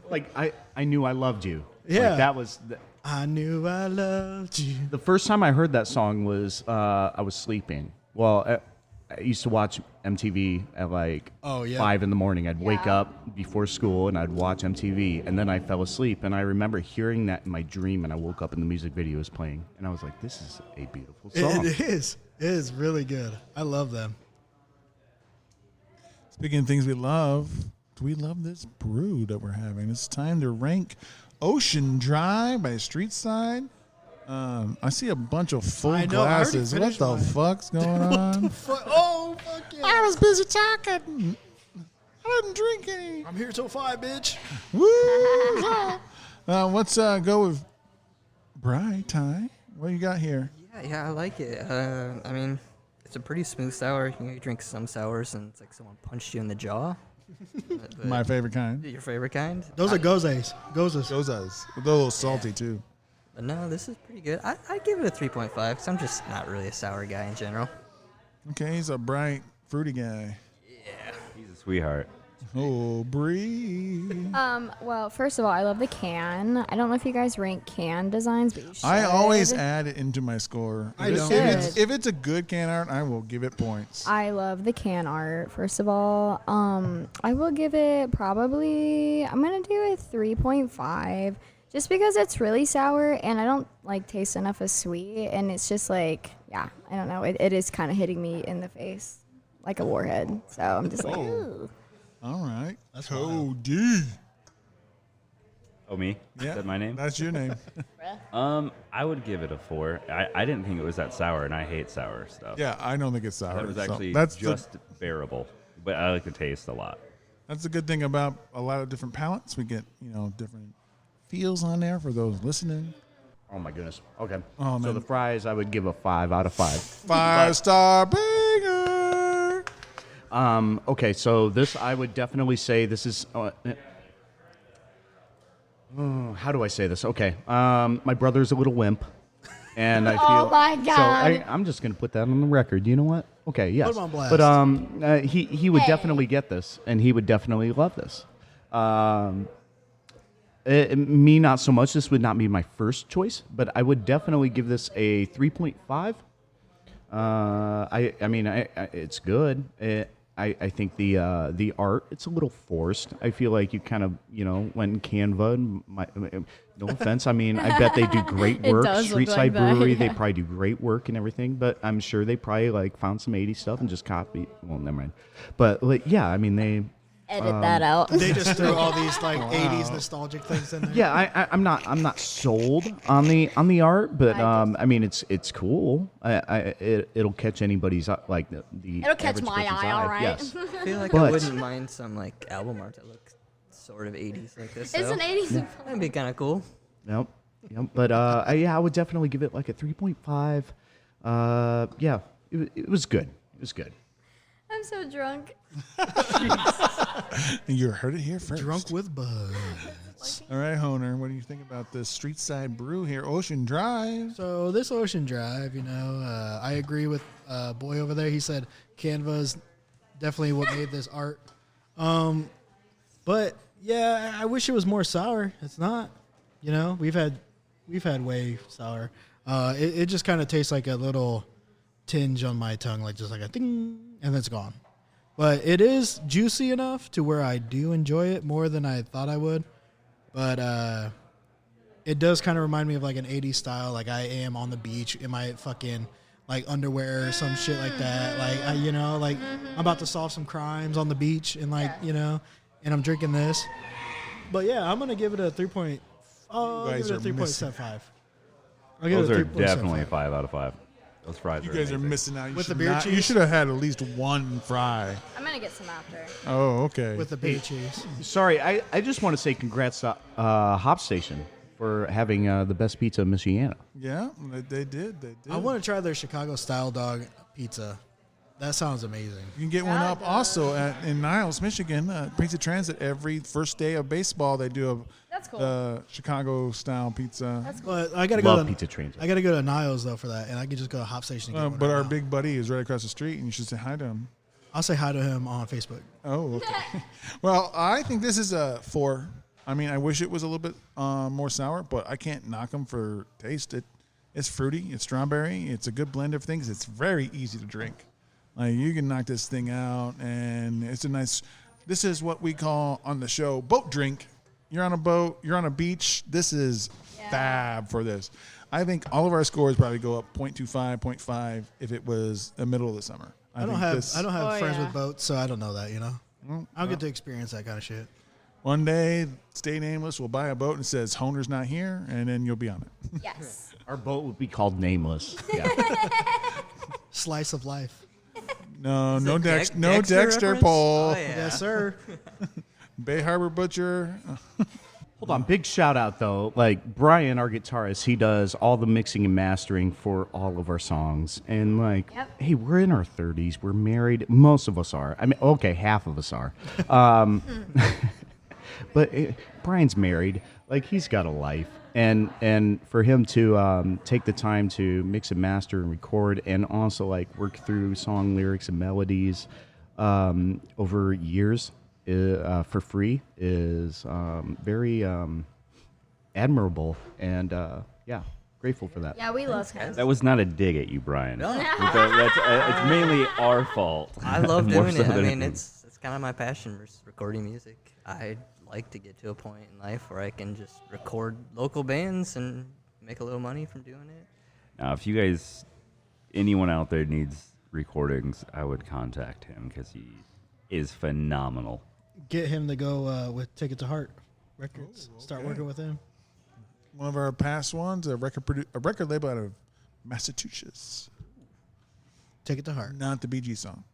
Like I knew I loved you. Yeah. Like, that was I knew I loved you. the first time I heard that song was I was sleeping. Well, I used to watch MTV at like 5 in the morning. I'd wake up before school and I'd watch MTV, and then I fell asleep. And I remember hearing that in my dream, and I woke up and the music video was playing, and I was like, "This is a beautiful song." It is. It is really good. I love them. Speaking of things we love, do we love this brew that we're having? It's time to rank Ocean Dry by Streetside. I see a bunch of full I know, I already glasses. What finished the mine. fuck's going on? Oh, fuck yeah. I was busy talking. I didn't drink any. I'm here till 5, bitch. Woo! Let's go with Bri, Ty. What you got here? Yeah, I like it. I mean, it's a pretty smooth sour. You drink some sours and it's like someone punched you in the jaw. But My favorite kind. Your favorite kind? Those are gozes. Gozes. Gozas. They're a little salty, too. But no, this is pretty good. I give it a 3.5 because I'm just not really a sour guy in general. Okay, he's a bright, fruity guy. Yeah. He's a sweetheart. Oh, Bree. Well, first of all, I love the can. I don't know if you guys rank can designs, but you should. I always add it into my score. I If don't. if it's a good can art, I will give it points. I love the can art, first of all. I will give it probably, I'm going to do a 3.5 just because it's really sour and I don't like taste enough of sweet. And it's just like, yeah, I don't know. It is kind of hitting me in the face like a warhead. So I'm just like, ooh. All right. That's Cody. Oh, me? Yeah, Is that my name? That's your name. I would give it a 4. I didn't think it was that sour, and I hate sour stuff. Yeah, I don't think it's sour. It was so actually that's just bearable, but I like the taste a lot. That's the good thing about a lot of different palates. We get, different feels on there for those listening. Oh my goodness. Okay. Oh, So man. the fries, I would give a 5 out of 5. 5-star banger. Okay, so this I would definitely say this is. How do I say this? Okay, my brother's a little wimp, and I feel. Oh my So God. I'm just gonna put that on the record. You know what? Okay, yes. Put him on blast. But he would definitely get this, and he would definitely love this. Me not so much. This would not be my first choice, but I would definitely give this a 3.5. I mean, it's good. I think the art, it's a little forced. I feel like you kind of, went in Canva. And no offense. I mean, I bet they do great It work. does look Streetside like that, Brewery, yeah. they probably do great work and everything. But I'm sure they probably found some 80s stuff and just copied. Well, never mind. But yeah, I mean they. Edit that out. They just threw all these 80s nostalgic things in there. Yeah, I'm not sold on the art, but I mean it's cool. It'll catch anybody's like the It'll catch average my person's eye, all right? Yes. I feel like I But- wouldn't mind some like album art that looks sort of 80s like this. It's though. an 80s. That'd be kind of cool. Yep. But I would definitely give it like a 3.5. Yeah, it was good. It was good. I'm so drunk. You heard it here first. Drunk with buzz. All right, Honer, what do you think about this Streetside Brew here, Ocean Drive? So this Ocean Drive, I agree with Boy over there. He said Canva's definitely what made this art. But yeah, I wish it was more sour. It's not. We've had way sour. It just kind of tastes like a little tinge on my tongue, like just like a ding, and then it's gone. But it is juicy enough to where I do enjoy it more than I thought I would. But it does kind of remind me of like an 80s style. Like I am on the beach in my fucking like underwear or some shit like that. Like I'm about to solve some crimes on the beach and and I'm drinking this. But yeah, I'm gonna give it a 3. I'll give it a 3.75. I'll give Those it a are 3.75. definitely a 5 out of 5. Those fries You are guys are amazing. missing out. With the beer You cheese? should have had at least one fry. I'm going to get some after. Oh, okay. With the beer cheese. Sorry, I just want to say congrats to Hop Station for having the best pizza in Michiana. Yeah, they did. I want to try their Chicago style dog pizza. That sounds amazing. You can get one up also in Niles, Michigan. Pizza Transit, every first day of baseball, they do That's cool. a Chicago-style pizza. That's cool. But I gotta Love go to Pizza Transit. I gotta go to Niles though for that, and I could just go to Hop Station. And get one But right our now. big buddy is right across the street, and you should say hi to him. I'll say hi to him on Facebook. Oh, okay. Well, I think this is a 4. I mean, I wish it was a little bit more sour, but I can't knock them for taste. It's fruity. It's strawberry. It's a good blend of things. It's very easy to drink. Like you can knock this thing out, and it's a nice. This is what we call on the show boat drink. You're on a boat. You're on a beach. This is fab for this. I think all of our scores probably go up 0.25, 0.5 if it was the middle of the summer. I don't have friends with boats, so I don't know that. I don't get to experience that kind of shit. One day, Stay Nameless will buy a boat and it says Honer's not here, and then you'll be on it. Yes. Our boat would be called Nameless. Yeah. Slice of life. No, Is no it Dexter Dexter reference? Pole. Oh, yeah. Yes, sir. Bay Harbor Butcher. Hold on, big shout out though. Like Brian, our guitarist, he does all the mixing and mastering for all of our songs. And like, hey, we're in our 30s. We're married. Most of us are. I mean, okay, half of us are. But Brian's married. Like he's got a life. And for him to take the time to mix and master and record, and also like work through song lyrics and melodies over years for free is very admirable, and yeah, grateful for that. Yeah, we love him. That was not a dig at you, Brian. It's mainly our fault. I love More doing so it. I than mean, anything. it's kind of my passion, recording music. I like to get to a point in life where I can just record local bands and make a little money from doing it. Now, if you guys, anyone out there needs recordings, I would contact him because he is phenomenal. Get him to go with Take It to Heart Records. Start working with him. One of our past ones, a record label out of Massachusetts. Take It to Heart. Not the Bee Gees song.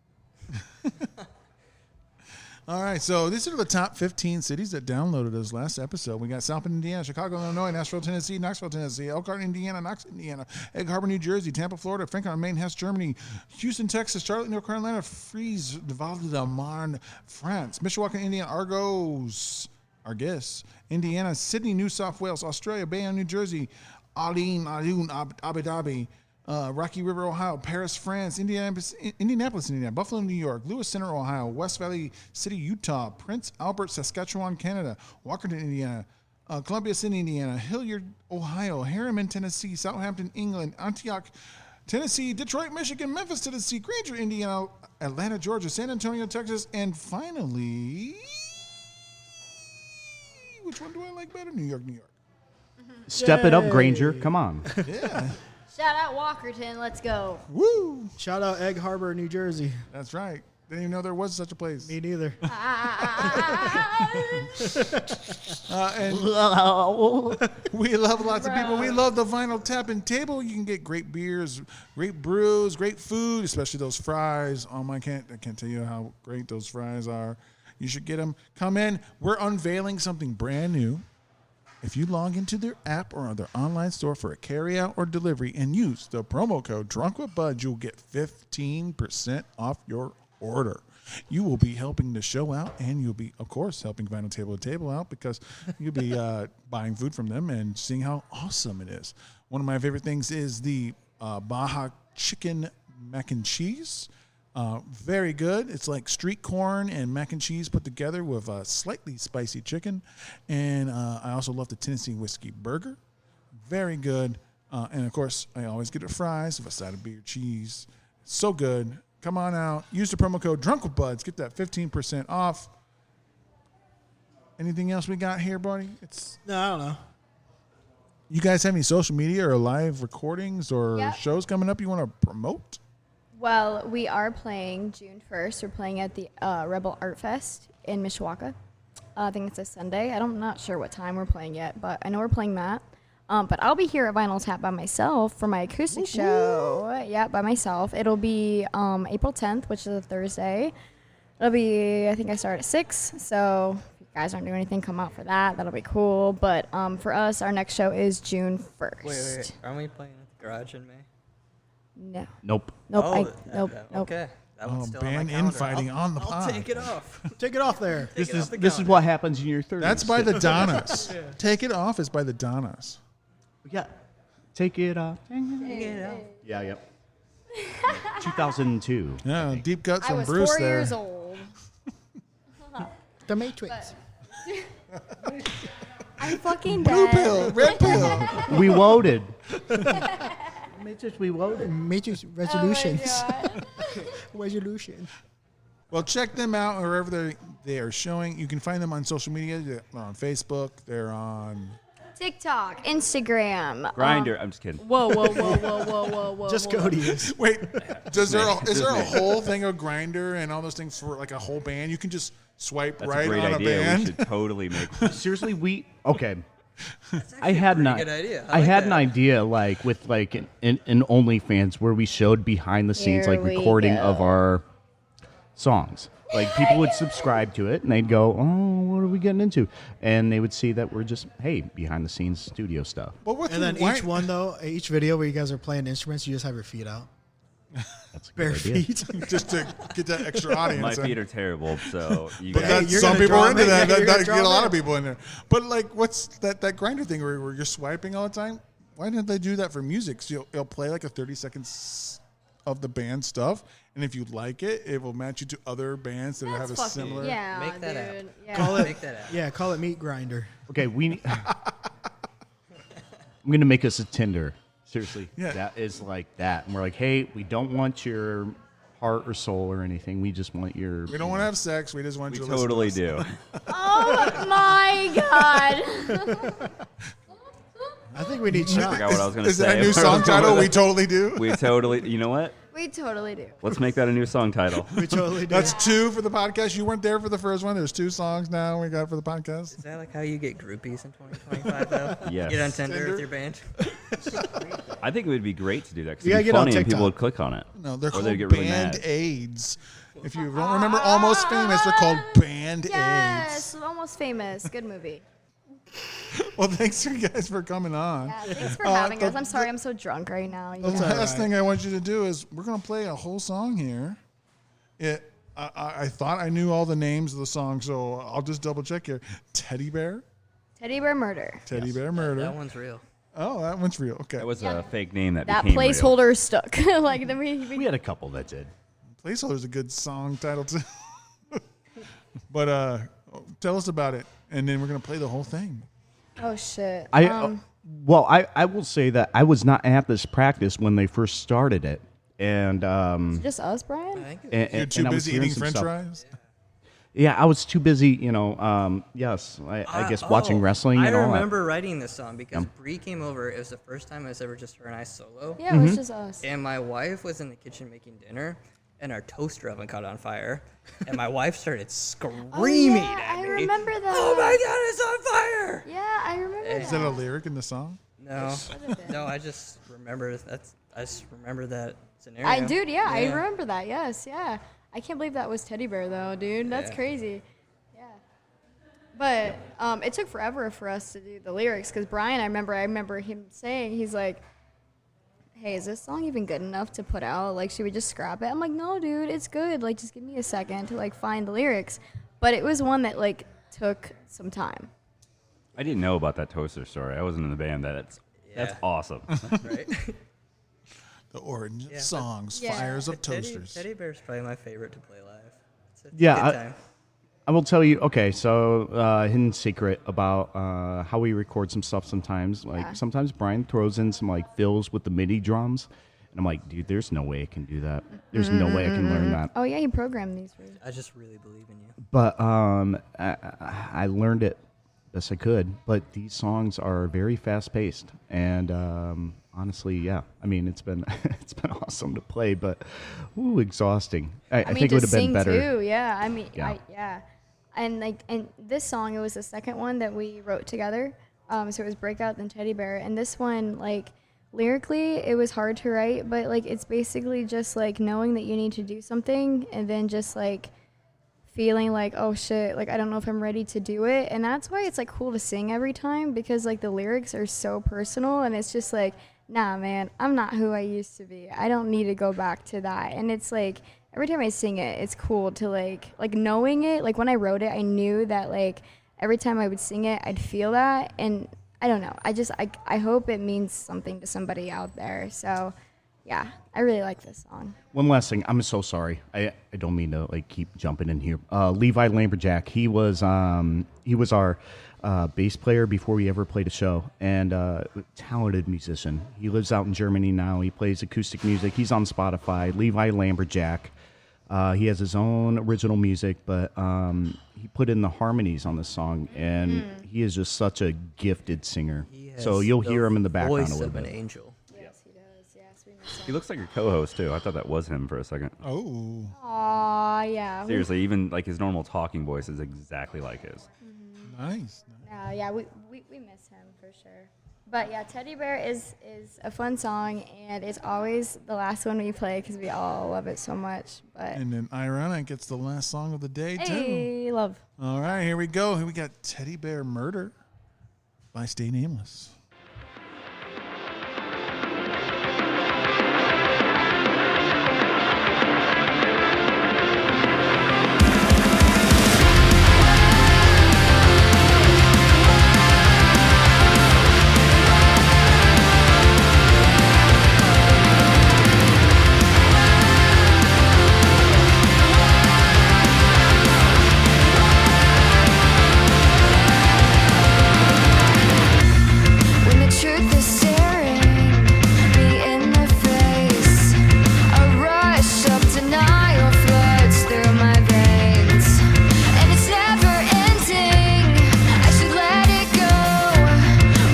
All right, so these are the top 15 cities that downloaded us last episode. We got South Bend, Indiana, Chicago, Illinois, Nashville, Tennessee, Knoxville, Tennessee, Elkhart, Indiana, Knox, Indiana, Egg Harbor, New Jersey, Tampa, Florida, Frankfurt, Maine, Hesse, Germany, Houston, Texas, Charlotte, North Carolina, Frise, Val-de-Marne, France, Mishawaka, Indiana, Argos, Indiana, Sydney, New South Wales, Australia, Bayonne, New Jersey, Abu Dhabi, Rocky River, Ohio, Paris, France, Indianapolis, Indiana, Buffalo, New York, Lewis Center, Ohio, West Valley City, Utah, Prince Albert, Saskatchewan, Canada, Walkerton, Indiana, Columbia City, Indiana, Hilliard, Ohio, Harriman, Tennessee, Southampton, England, Antioch, Tennessee, Detroit, Michigan, Memphis, Tennessee, Granger, Indiana, Atlanta, Georgia, San Antonio, Texas, and finally, which one do I like better? New York, New York. Step it up, Granger. Come on. Yeah. Shout out Walkerton. Let's go. Woo! Shout out Egg Harbor, New Jersey. That's right. Didn't even know there was such a place. Me neither. And we love lots of people. We love the Vinyl Tap and Table. You can get great beers, great brews, great food, especially those fries. I can't tell you how great those fries are. You should get them. Come in. We're unveiling something brand new. If you log into their app or their online store for a carryout or delivery and use the promo code DrunkWithBud, you'll get 15% off your order. You will be helping the show out, and you'll be, of course, helping Vinyl Table to Table out because you'll be buying food from them and seeing how awesome it is. One of my favorite things is the Baja Chicken Mac and Cheese. Very good. It's like street corn and mac and cheese put together with a slightly spicy chicken. And I also love the Tennessee Whiskey Burger. Very good. And, of course, I always get the fries with a side of beer cheese. So good. Come on out. Use the promo code DrunkWithBuds. Get that 15% off. Anything else we got here, buddy? No, I don't know. You guys have any social media or live recordings or shows coming up you want to promote? Well, we are playing June 1st. We're playing at the Rebel Art Fest in Mishawaka. I think it's a Sunday. I'm not sure what time we're playing yet, but I know we're playing that. But I'll be here at Vinyl Tap by myself for my acoustic show. Yeah, by myself. It'll be April 10th, which is a Thursday. It'll be, I think I start at 6. So if you guys aren't doing anything, come out for that. That'll be cool. But for us, our next show is June 1st. Wait. Aren't we playing at the garage in May? No. Nope. Nope. Nope. Nope. Okay. That one's still on my band calendar. infighting on the I'll pod. take it off. Take it off there. This is what happens in your 30s. That's by the Donnas. Take It Off is by the Donnas. Yeah. Take it off. Take it off. Yeah, yep. 2002. Yeah, deep cuts I from was Bruce 4 there. years old. The Matrix. I'm fucking Blue dead. pill, red pill. We voted. Matrix, we voted. Matrix resolutions. Resolution. Well, check them out wherever they are showing. You can find them on social media. They're on Facebook. They're on TikTok, Instagram. Grinder. I'm just kidding. Whoa. Just Cody is. Wait, is there a whole thing of Grinder and all those things for like a whole band? You can just swipe That's right a great on idea. a band. We should totally make. Seriously, okay. I had pretty an good idea. I like had that. an idea like with like an OnlyFans where we showed behind the scenes Here like we recording go. of our songs. Like people would subscribe to it and they'd go, "Oh, what are we getting into?" And they would see that we're just behind the scenes studio stuff. But what And then each one though, each video where you guys are playing instruments, you just have your feet out. That's a good Bare idea. feet. just to get that extra audience. My feet are terrible, so you But guys. that's, you're some gonna people draw are into them in. that. Yeah, you're That gonna get draw a lot them of people in there. But like, what's that Grinder thing where you're swiping all the time? Why didn't they do that for music? So it'll play like a 30 seconds of the band stuff, and if you like it, it will match you to other bands that have a fucking- similar. Yeah, Make that dude. app. Yeah. Call it, Make that app. yeah, call it Meat Grinder. Okay, I'm gonna make us a Tinder. Seriously, Yeah. that is like that, and we're like, hey, we don't want your heart or soul or anything. We just want your. We don't want to have sex. We just want We you to listen to totally us. do. Oh my god. I think we need I shots. forgot what I was going to Is say. that a new song title? We totally do. We totally. You know what? We totally do. Let's make that a new song title. We totally do. That's 2 for the podcast. You weren't there for the first one. There's 2 songs now we got for the podcast. Is that like how you get groupies in 2025 though? Yes. Get on Tinder with your band. I think it would be great to do that because You gotta it'd be get on funny and people TikTok. would click on it. No, they're Or called they'd get really Band mad. Aids. If you don't remember Almost Famous, they're called Band Yes, Aids. Almost Famous. Good movie. Well, thanks you guys for coming on. Yeah, thanks for having the- us. I'm sorry, I'm so drunk right now. The Yeah. last thing I want you to do is we're going to play a whole song here. I thought I knew all the names of the songs, so I'll just double check here. Teddy Bear. Teddy Bear Murder. Teddy Bear Murder. That one's real. Oh, that one's real. Okay. That was a fake name that That became real. placeholder stuck. Like the We had a couple that did. Placeholder's a good song title too. But tell us about it, and then we're going to play the whole thing. Oh shit. I will say that I was not at this practice when they first started it, and just us, Brian? You're too and I was busy hearing eating some French stuff. fries. Yeah, I was too busy, yes, I guess watching wrestling I and all remember writing this song because Bree came over. It was the first time it was ever just her and I solo. Yeah, it was just us. And my wife was in the kitchen making dinner, and our toaster oven caught on fire. And my wife started screaming at me. I remember that. Oh my god, it's on fire! Yeah, I remember Is Is that a lyric in the song? No, no, I just remember that scenario. I remember that. Yes, yeah. I can't believe that was Teddy Bear though, dude. That's Yeah. crazy. Yeah. But it took forever for us to do the lyrics because Brian, I remember him saying, he's like, "Hey, is this song even good enough to put out? Like, should we just scrap it?" I'm like, "No, dude, it's good. Like, just give me a second to like find the lyrics." But it was one that like took some time. I didn't know about that toaster story. I wasn't in the band. That's awesome. Right? The origin of Yeah. songs, Yeah. Fires of Toasters. Teddy Bear's probably my favorite to play live. It's a Yeah, good time. I will tell you. Okay, so hidden secret about how we record some stuff sometimes. Like sometimes Brian throws in some like fills with the MIDI drums, and I'm like, dude, there's no way I can do that. There's no way I can learn that. Oh yeah, he programmed these for you. I just really believe in you. But I learned it best I could. But these songs are very fast paced, and honestly, yeah. I mean, it's been it's been awesome to play, but exhausting. I mean, think it to would have been sing better. too. Yeah, I mean, Yeah. and this song, it was the second one that we wrote together. So it was Breakout then Teddy Bear, and this one, like lyrically, it was hard to write, but like it's basically just like knowing that you need to do something, and then just like feeling like, oh shit, like I don't know if I'm ready to do it, and that's why it's like cool to sing every time because like the lyrics are so personal, and it's just like, nah, man, I'm not who I used to be. I don't need to go back to that. And it's like every time I sing it, it's cool to like knowing it. Like when I wrote it, I knew that like every time I would sing it, I'd feel that. And I don't know. I hope it means something to somebody out there. So yeah, I really like this song. One last thing. I'm so sorry. I don't mean to like keep jumping in here. Levi Lamberjack. He was our bass player before we ever played a show, and talented musician. He lives out in Germany now. He plays acoustic music. He's on Spotify. Levi Lamberjack. He has his own original music, but he put in the harmonies on the song, and he is just such a gifted singer. So you'll hear him in the background a Voice little of an bit. angel. Yes, he does. Yes, we miss him. He looks like your co-host too. I thought that was him for a second. Oh, Aw, yeah. Seriously, even like his normal talking voice is exactly like his. nice. Yeah, we miss him for sure. But yeah, Teddy Bear is a fun song, and it's always the last one we play because we all love it so much. But And then Ironic gets the last song of the day, too. hey, love. All right, here we go. Here we got Teddy Bear Murder by Stay Nameless. When the truth is staring me in the face, a rush of denial floods through my veins, and it's never ending. I should let it go.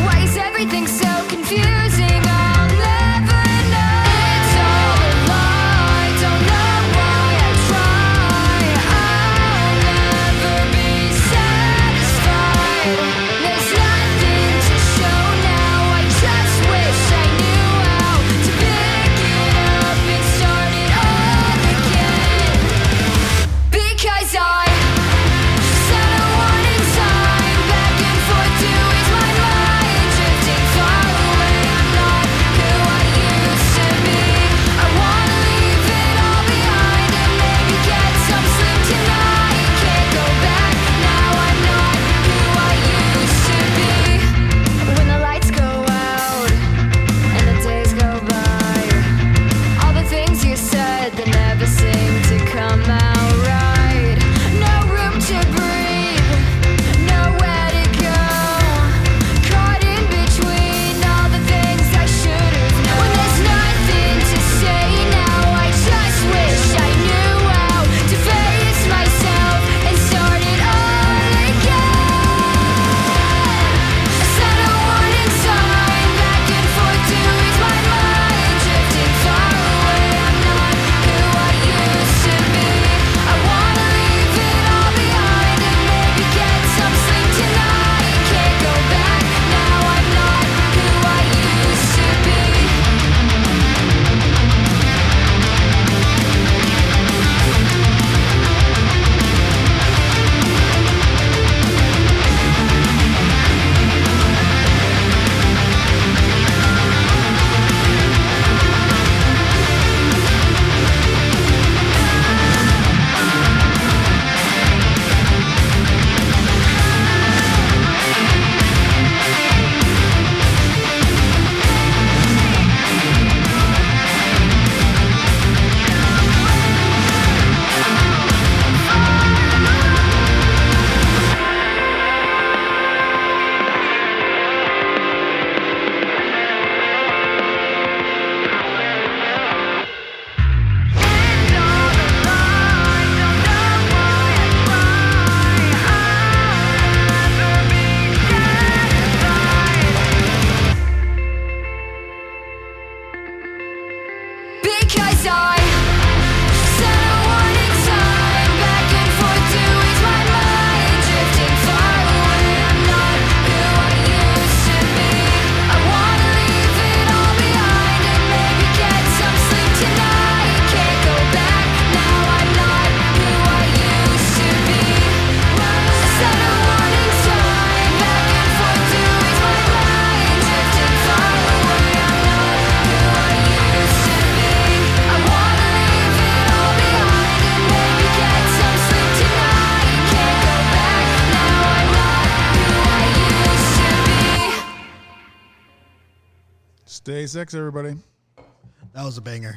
Why is everything so confusing? I'll never know. It's all a lie. Don't know why I try. I'll never be satisfied. There's nothing to show now. I just wish I knew how to pick it up and start it all again. Because I set a warning sign. Back and forth to ease my mind, drifting far away. I'm not who I used to be. I wanna leave it all behind and maybe get some sleep tonight. Can't go back now. I'm not who I used to be. When the lights go out and the days go by, all the things you said that never seem to come out right. No room to breathe, nowhere to go. Caught in between all the things I should have known. When there's nothing to say now, I just wish I knew how to face myself and start it all again. I set a warning sign. Back and forth to ease my mind, drifting far away. I'm not who I used to be. I wanna leave it all behind and maybe get some sleep tonight. Can't go back now. I'm not who I used to be. Because I set a warning sign. Back and forth to ease my mind, drifting far away. I'm not who I used to be. I wanna leave it all behind and maybe get some sleep tonight. Can't go back now. I'm not who I used to be. I set a warning sign. Back and forth to ease my mind, drifting far away. I'm not who I used to be. I wanna leave it all behind and maybe get some sleep tonight. Can't go back now. I'm not who I used to be. Stay sex, everybody. That was a banger.